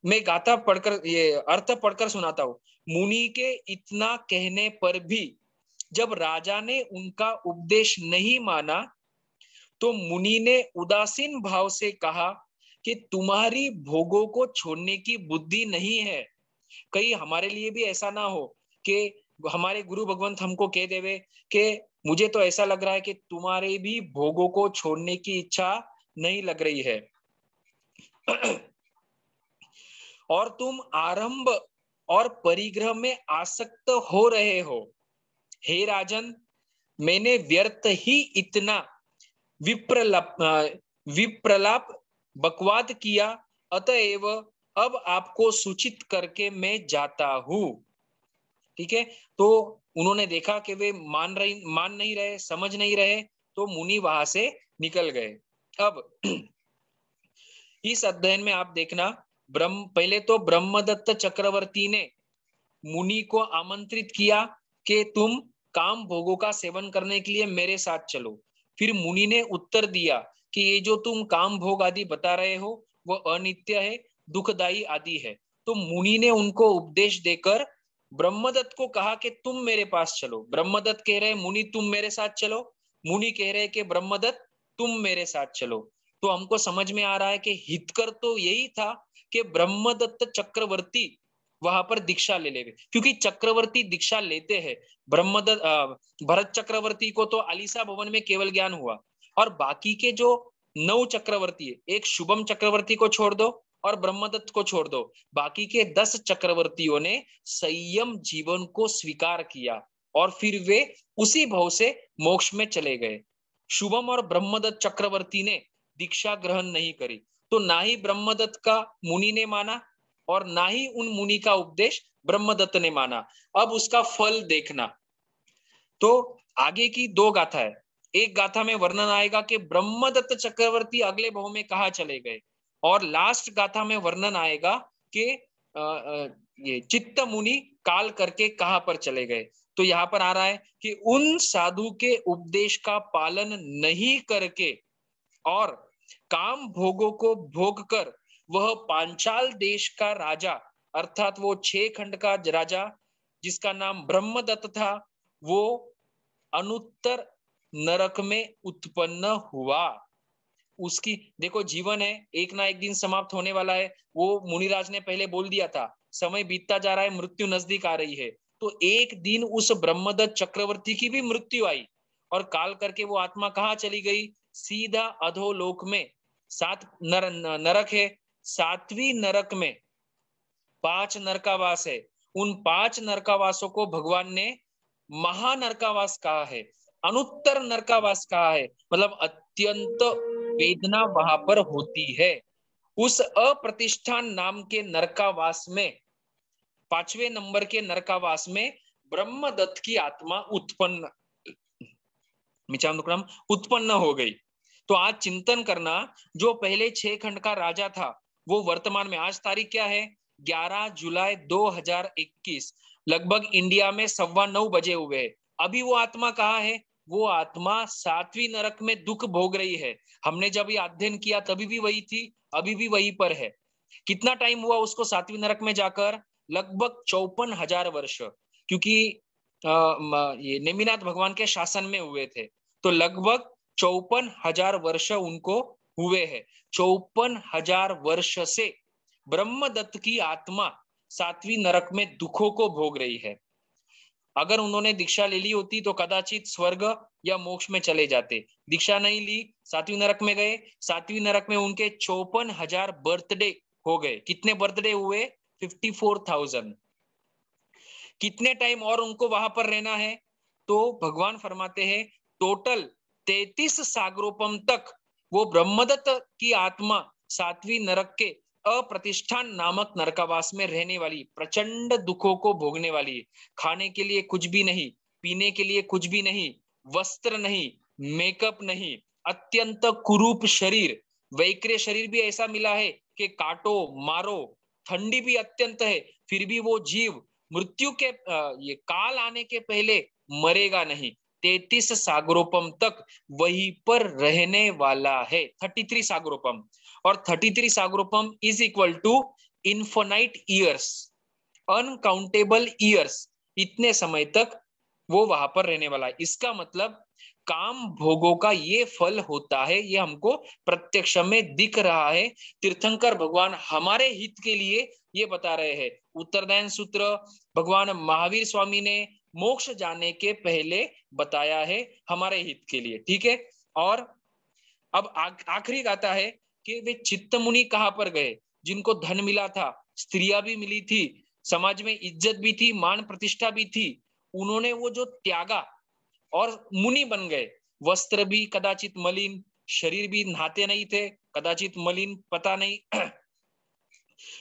मैं गाथा पढ़कर ये अर्थ पढ़कर सुनाता हूं। मुनि के इतना कहने पर भी जब राजा ने उनका उपदेश नहीं माना तो मुनि ने उदासीन भाव से कहा कि तुम्हारी भोगों को छोड़ने की बुद्धि नहीं है। कहीं हमारे लिए भी ऐसा ना हो कि हमारे गुरु भगवंत हमको कह देवे कि मुझे तो ऐसा लग रहा है कि तुम्हारे भी भोगों को छोड़ने की इच्छा नहीं लग रही है और तुम आरंभ और परिग्रह में आसक्त हो रहे हो। हे राजन, मैंने व्यर्थ ही इतना विप्रलाप बकवाद किया, अतएव अब आपको सूचित करके मैं जाता हूं। ठीक है, तो उन्होंने देखा कि वे मान नहीं रहे, समझ नहीं रहे, तो मुनि वहां से निकल गए। अब इस अध्ययन में आप देखना, पहले तो ब्रह्मदत्त चक्रवर्ती ने मुनि को आमंत्रित किया कि तुम काम भोगों का सेवन करने के लिए मेरे साथ चलो। फिर मुनि ने उत्तर दिया कि ये जो तुम काम भोग आदि बता रहे हो वो अनित्य है, दुखदायी आदि है। तो मुनि ने उनको उपदेश देकर ब्रह्मदत्त को कहा कि तुम मेरे पास चलो। ब्रह्मदत्त कह रहे मुनि तुम मेरे साथ चलो, मुनि कह रहे कि ब्रह्मदत्त तुम मेरे साथ चलो। तो हमको समझ में आ रहा है कि हितकर तो यही था कि ब्रह्मदत्त चक्रवर्ती वहां पर दीक्षा ले लेवे, क्योंकि चक्रवर्ती दीक्षा लेते हैं। ब्रह्मदत्त भरत चक्रवर्ती को तो अलीसा भवन में केवल ज्ञान हुआ, और बाकी के जो 9 चक्रवर्ती है, एक शुभम चक्रवर्ती को छोड़ दो और ब्रह्मदत्त को छोड़ दो, बाकी के 10 चक्रवर्तियों ने संयम जीवन को स्वीकार किया और फिर वे उसी भाव से मोक्ष में चले गए। शुभम और ब्रह्मदत्त चक्रवर्ती ने दीक्षा ग्रहण नहीं करी, तो ना ही ब्रह्मदत्त का मुनि ने माना और ना ही उन मुनि का उपदेश ब्रह्मदत्त ने माना। अब उसका फल देखना। तो आगे की 2 गाथा है। एक गाथा में वर्णन आएगा कि ब्रह्मदत्त चक्रवर्ती अगले भाव में कहा चले गए, और लास्ट गाथा में वर्णन आएगा कि ये चित्त मुनि काल करके कहां पर चले गए। तो यहाँ पर आ रहा है कि उन साधु के उपदेश का पालन नहीं करके और काम भोगों को भोग कर वह पांचाल देश का राजा, अर्थात वो 6 खंड का राजा जिसका नाम ब्रह्मदत्त था, वो अनुत्तर नरक में उत्पन्न हुआ। उसकी देखो जीवन है, एक ना एक दिन समाप्त होने वाला है। वो मुनिराज ने पहले बोल दिया था, समय बीतता जा रहा है, मृत्यु नजदीक आ रही है। तो एक दिन उस ब्रह्मदत्त चक्रवर्ती की भी मृत्यु आई, और काल करके वो आत्मा कहाँ चली गई? सीधा अधोलोक में। 7 नरक है, 7वीं नरक में 5 नरकावास है। उन 5 नरकावासों को भगवान ने महानरकावास कहा है, अनुत्तर नरकावास कहा है, मतलब अत्यंत वेदना वहां पर होती है। उस अप्रतिष्ठान नाम के नरकावास में, 5वें नंबर के नरकावास में ब्रह्मदत्त की आत्मा उत्पन्न हो गई। तो आज चिंतन करना, जो पहले 6 खंड का राजा था वो वर्तमान में, आज तारीख क्या है? 11 जुलाई 2021, लगभग इंडिया में 9:15 बजे हुए हैं। अभी वो आत्मा कहाँ है? वो आत्मा 7वीं नरक में दुख भोग रही है। हमने जब ये अध्ययन किया तभी भी वही थी, अभी भी वहीं पर है। कितना टाइम हुआ उसको 7वीं नरक में जाकर? लगभग 54,000 वर्ष, क्योंकि ये नेमिनाथ भगवान के शासन में हुए थे। तो लगभग 54,000 वर्ष उनको हुए हैं। 54,000 वर्ष से ब्रह्मदत्त की आत्मा 7वीं नरक में दुखों को भोग रही है। अगर उन्होंने दीक्षा ले ली होती तो कदाचित स्वर्ग या मोक्ष में चले जाते। दीक्षा नहीं ली, 7वीं नरक में गए। 7वीं नरक में उनके 54,000 बर्थडे हो गए। कितने बर्थडे हुए? 54,000। कितने टाइम और उनको वहां पर रहना है? तो भगवान फरमाते हैं टोटल 33 सागरोपम तक वो ब्रह्मदत्त की आत्मा 7वीं नरक के अप्रतिष्ठान नामक नरकावास में रहने वाली, प्रचंड दुखों को भोगने वाली है। खाने के लिए कुछ भी नहीं, पीने के लिए कुछ भी नहीं, वस्त्र नहीं, मेकअप नहीं, अत्यंत कुरूप शरीर, वैक्र्य शरीर भी ऐसा मिला है कि काटो मारो, ठंडी भी अत्यंत है, फिर भी वो जीव मृत्यु के ये काल आने के पहले मरेगा नहीं। 33 सागरोपम तक वहीं पर रहने वाला है। 33 सागरोपम, और 33 सागरोपम is equal to infinite years, uncountable years. इतने समय तक वो वहां पर रहने वाला है। इसका मतलब काम भोगों का ये फल होता है, ये हमको प्रत्यक्ष में दिख रहा है। तीर्थंकर भगवान हमारे हित के लिए ये बता रहे हैं। उत्तरदायन सूत्र भगवान महावीर स्वामी ने मोक्ष जाने के पहले बताया है हमारे हित के लिए, ठीक है। और अब आखिरी गाथा है कि वे चित्त मुनि कहां पर गए? जिनको धन मिला था, स्त्रियां भी मिली थी, समाज में इज्जत भी थी, मान प्रतिष्ठा भी थी, उन्होंने वो जो त्यागा और मुनि बन गए। वस्त्र भी कदाचित मलिन, शरीर भी नहाते नहीं थे, कदाचित मलिन, पता नहीं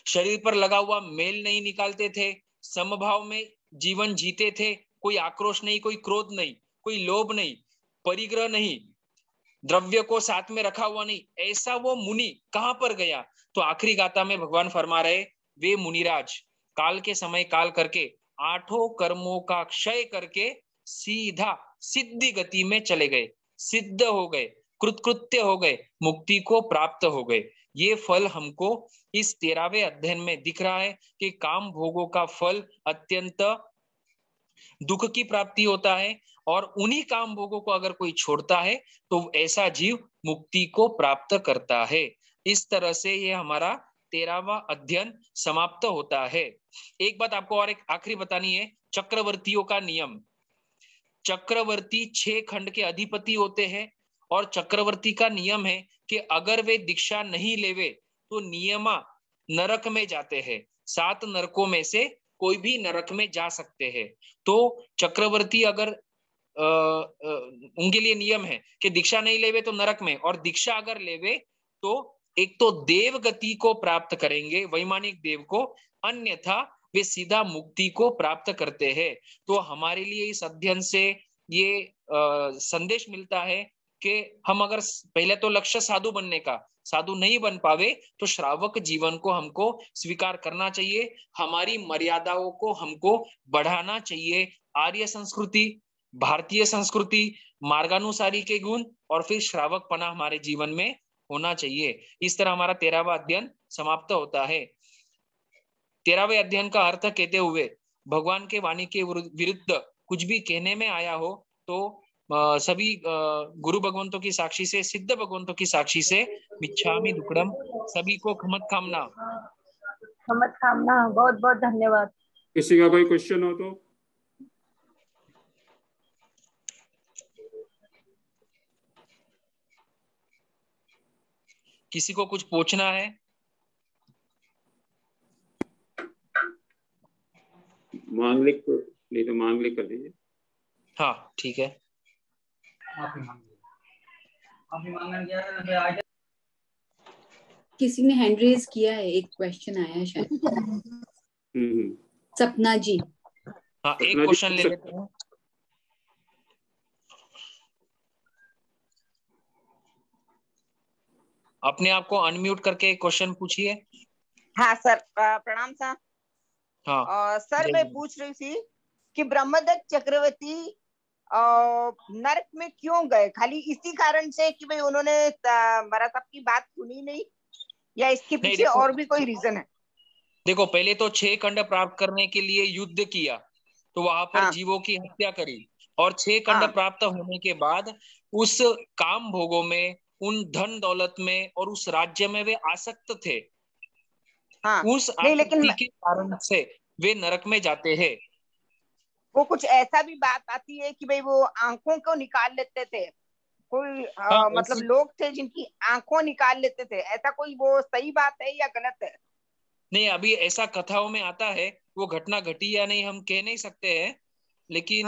शरीर पर लगा हुआ मेल नहीं निकालते थे, समभाव में जीवन जीते थे, कोई आक्रोश नहीं, कोई क्रोध नहीं, कोई लोभ नहीं, परिग्रह नहीं, द्रव्य को साथ में रखा हुआ नहीं, ऐसा वो मुनि कहां पर गया? तो आखिरी गाथा में भगवान फरमा रहे, वे मुनिराज काल के समय काल करके 8 कर्मों का क्षय करके सीधा सिद्धि गति में चले गए, सिद्ध हो गए, कृतकृत्य हो गए, मुक्ति को प्राप्त हो गए। ये फल हमको इस 13वें अध्ययन में दिख रहा है कि काम भोगों का फल अत्यंत दुख की प्राप्ति होता है, और उन्हीं काम भोगों को अगर कोई छोड़ता है तो ऐसा जीव मुक्ति को प्राप्त करता है। इस तरह से ये हमारा 13वां अध्ययन समाप्त होता है। एक बात आपको और एक आखिरी बतानी है, चक्रवर्तियों का नियम। चक्रवर्ती 6 खंड के अधिपति होते हैं, और चक्रवर्ती का नियम है कि अगर वे दीक्षा नहीं लेवे तो नियमा नरक में जाते हैं। 7 नरकों में से कोई भी नरक में जा सकते हैं। तो चक्रवर्ती अगर उनके लिए नियम है कि दीक्षा नहीं लेवे तो नरक में, और दीक्षा अगर लेवे तो एक तो देव गति को प्राप्त करेंगे, वैमानिक देव को, अन्यथा वे सीधा मुक्ति को प्राप्त करते हैं। तो हमारे लिए इस अध्ययन से ये संदेश मिलता है कि हम अगर पहले तो लक्ष्य साधु बनने का, साधु नहीं बन पावे तो श्रावक जीवन को हमको स्वीकार करना चाहिए, हमारी मर्यादाओं को हमको बढ़ाना चाहिए। आर्य संस्कृति, भारतीय संस्कृति, मार्गानुसारी के गुण और फिर श्रावक पना हमारे जीवन में होना चाहिए। इस तरह हमारा 13वां अध्ययन समाप्त होता है। 13वें अध्ययन का अर्थ कहते हुए भगवान के वाणी के विरुद्ध कुछ भी कहने में आया हो तो सभी गुरु भगवंतों की साक्षी से, सिद्ध भगवंतों की साक्षी से मिच्छामि दुक्कडम, सभी को खमत कामना। खमत कामना। बहुत बहुत धन्यवाद। किसी का कोई क्वेश्चन हो तो? किसी को कुछ पूछना है? मांगलिक नहीं तो मांगलिक कर दीजिए। हाँ ठीक है। किसी ने हैंड रेज किया है, एक क्वेश्चन आया है शायद। सपना जी। हाँ एक क्वेश्चन ले लेते हैं। अपने आप को अनम्यूट करके क्वेश्चन पूछिए। हाँ सर, प्रणाम सर। हाँ सर मैं पूछ रही थी कि ब्रह्मदत्त चक्रवर्ती नरक में क्यों गए? खाली इसी कारण से कि भाई उन्होंने महाराज साहब की बात सुनी नहीं, या इसके पीछे और भी कोई रीजन है? देखो, पहले तो 6 खंड प्राप्त करने के लिए युद्ध किया, तो वहां पर जीवों की हत्या करी, और 6 खंड प्राप्त होने के बाद उस काम भोगों में, उन धन दौलत में और उस राज्य में वे आसक्त थे। उस आसक्ति के कारण से वे नरक में जाते हैं। वो कुछ ऐसा भी बात आती है कि भाई वो आंखों को निकाल लेते थे, कोई मतलब लोग थे जिनकी आंखों निकाल लेते थे, ऐसा कोई वो सही बात है या गलत है? नहीं, अभी ऐसा कथाओं में आता है, वो घटना घटी या नहीं हम कह नहीं सकते हैं, लेकिन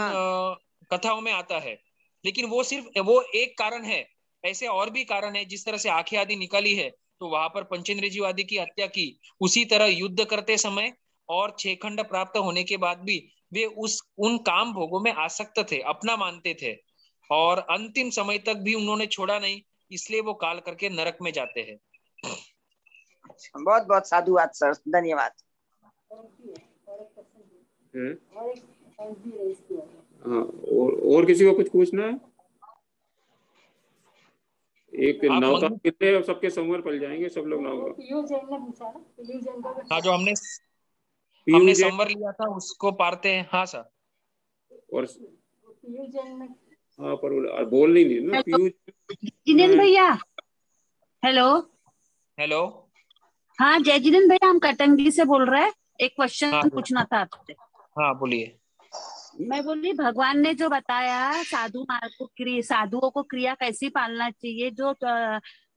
कथाओं में आता है। लेकिन वो सिर्फ वो एक कारण है, ऐसे और भी कारण है। जिस तरह से आंखें आदि निकाली है तो वहां पर पंचेंद्रिय आदि की हत्या की, उसी तरह युद्ध करते समय और 6 खंड प्राप्त होने के बाद भी वे उन काम भोगों में आसक्त थे, अपना मानते थे, और अंतिम समय तक भी उन्होंने छोड़ा नहीं, इसलिए वो काल करके नरक में जाते हैं। बहुत बहुत साधुवाद सर, धन्यवाद। और किसी को कुछ पूछना है? एक नौका कितने सबके संवर पल जाएंगे, सब लोग नौका। हाँ, जो हमने संवर लिया था उसको पारते हैं। हाँ सर। और हाँ पर बोल नहीं दी ना जिनेंद्र भैया। Hello hello. हाँ जय जिनेंद्र भैया, हम कटंगी से बोल रहे हैं। एक क्वेश्चन पूछना था आपसे। हाँ बोलिए। मैं बोली, भगवान ने जो बताया साधुओं को क्रिया कैसी पालना चाहिए, जो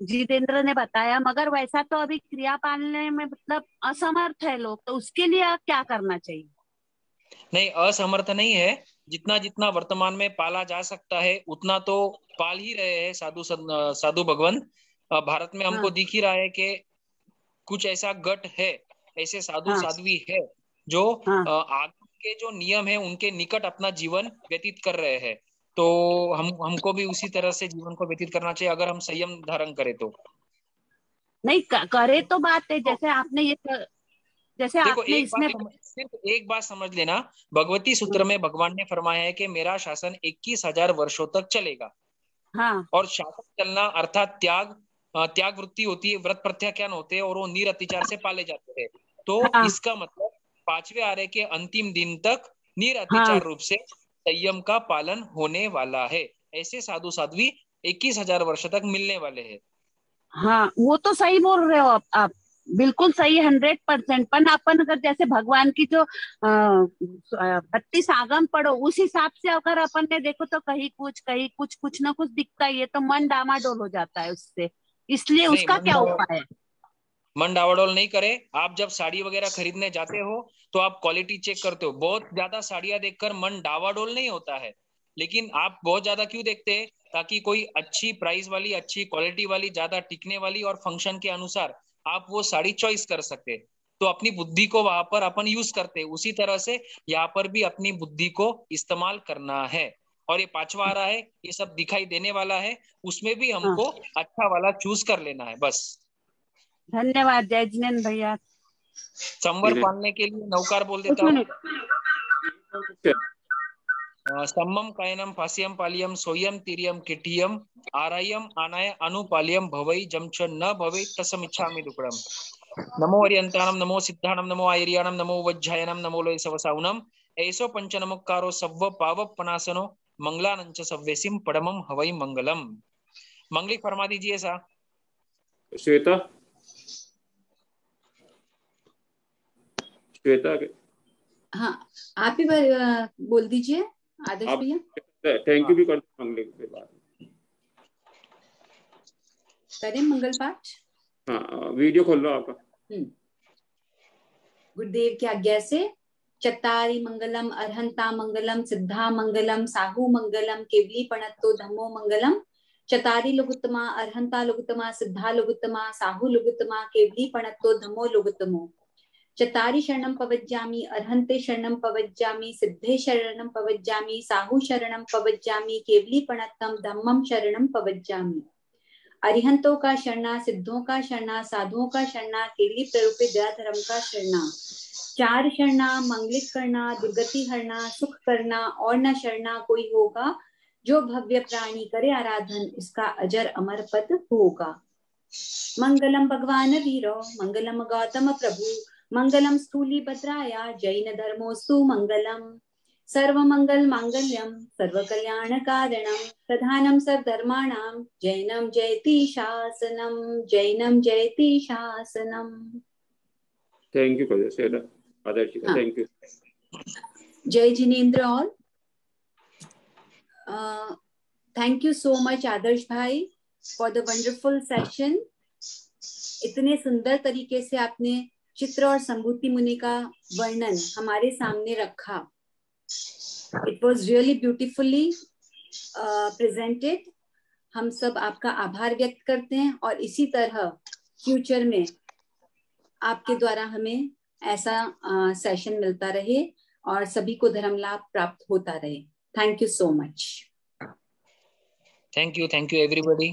जितेंद्र ने बताया, मगर वैसा तो अभी क्रिया पालने में मतलब असमर्थ है लोग, तो उसके लिए क्या करना चाहिए? नहीं, असमर्थ नहीं है। जितना जितना वर्तमान में पाला जा सकता है उतना तो पाल ही रहे हैं साधु भगवान। भारत में हमको दिख ही रहा है कि कुछ ऐसा गट है, ऐसे साधु साध्वी है जो आगे के जो नियम है उनके निकट अपना जीवन व्यतीत कर रहे हैं। तो हमको भी उसी तरह से जीवन को व्यतीत करना चाहिए, अगर हम संयम धारण करें तो। नहीं करे तो बात है, जैसे आपने देखो, सिर्फ एक बात समझ लेना, भगवती सूत्र में भगवान ने फरमाया है कि मेरा शासन 21,000 वर्षों तक चलेगा। हाँ। और शासन चलना अर्थात त्याग, त्याग वृत्ति होती है, व्रत प्रत्याख्यान होते हैं और वो नीर अत्याचार से पाले जाते हैं। तो हाँ। इसका मतलब 5वें आर्य के अंतिम दिन तक नीर हाँ। अत्याचार रूप से संयम का पालन होने वाला है। ऐसे साधु साध्वी 21,000 वर्ष तक मिलने वाले हैं। हाँ, वो तो सही बोल रहे हो आप बिल्कुल सही 100%। पर अपन अगर जैसे भगवान की जो 32 आगम पढ़ो उस हिसाब से अगर अपन ने देखो तो कहीं कुछ ना कुछ दिखता ही है, तो मन डामाडोल हो जाता है उससे। इसलिए नहीं, उसका क्या उपाय है? मन डावाडोल नहीं करे। आप जब साड़ी वगैरह खरीदने जाते हो तो आप क्वालिटी चेक करते हो। बहुत ज्यादा साड़ियां देखकर मन डावाडोल नहीं होता है, लेकिन आप बहुत ज्यादा क्यों देखते हैं? ताकि कोई अच्छी प्राइस वाली, अच्छी क्वालिटी वाली, ज्यादा टिकने वाली और फंक्शन के अनुसार आप वो साड़ी चॉइस कर सकते। तो अपनी बुद्धि को वहां पर अपन यूज करते, उसी तरह से यहाँ पर भी अपनी बुद्धि को इस्तेमाल करना है। और ये 5वां आ रहा है, ये सब दिखाई देने वाला है, उसमें भी हमको अच्छा वाला चूज कर लेना है बस। धन्यवाद जय जिनेन्द्र भैया। संवर पालने के लिए नौकार बोल देता हूँ। सम्मम कायनम फास्यम पालियम सोयम तिरियम किटियम आरायम आनाय अनुपालियम भवई जमच न भवे तसमिच्छामि दुक्कडम। नमो अर्यंतानम, नमो सिद्धानम, नमो आयरियानम, नमो वज्जायनम, नमो लोय सवसाउनम ऐसो पंचनमुक्कारो सव्व पावपनासनो मंगलानंच सव्वेसिम पडमम हवई मंगलम। मंगलिक फरमा दीजिए सा। श्वेता, श्वेता हाँ, आप ही बोल दीजिए आदर्श भैया। थैंक यू भी कर दो मंगल के बाद। करें मंगल पाठ। हाँ, वीडियो खोल लो आपका। गुरुदेव की आज्ञा से चत्तारि मंगलम अर्हंता मंगलम सिद्धा मंगलम साहू मंगलम केवली पणत्तो धम्मो मंगलम। चतारी लघुत्तमा अर्हंता लघुत्तमा सिद्धा लघुत्तमा साहू लघुत्तमा केवली पणत्तो धम्मो लघुत्तमो। चतारी शरणं पवज्जामि अर्हन्ते शरणं पवज्जामि सिद्धे शरणं पवज्जामि साहू शरणं पवज्जामि केवली पणत्तम धम्मम शरणं पवज्जामि। अरिहंतों का शरणा, सिद्धों का शरणा, साधुओं का शरणा, केवली प्ररूपित दया धर्म का शरणा। 4 शरणा, मंगलिक करना, दुर्गति हरना, सुख करना और न शरणा कोई होगा। जो भव्य प्राणी करे आराधन उसका अजर अमर पद होगा। मंगलम भगवान वीरो, मंगलम गौतम प्रभु, मंगलम स्थूली भद्राया, जैन धर्मोस्तु मंगलम। सर्व मंगल मांगल्यम सर्व कल्याण कारणम प्रधानम सर्वधर्माणाम जैनम जयति शासनम, जैनम जयति शासनम। Thank you Shweta, Adarsh ji, thank you. जय Jinendra all. Thank you so much Adarsh भाई फॉर द वंडरफुल सेशन। इतने सुंदर तरीके से आपने चित्र और संभूति मुनि का वर्णन हमारे सामने रखा। It was really beautifully presented. हम सब आपका आभार व्यक्त करते हैं और इसी तरह फ्यूचर में आपके द्वारा हमें ऐसा सेशन मिलता रहे और सभी को धर्म लाभ प्राप्त होता रहे। Thank you so much. Thank you everybody.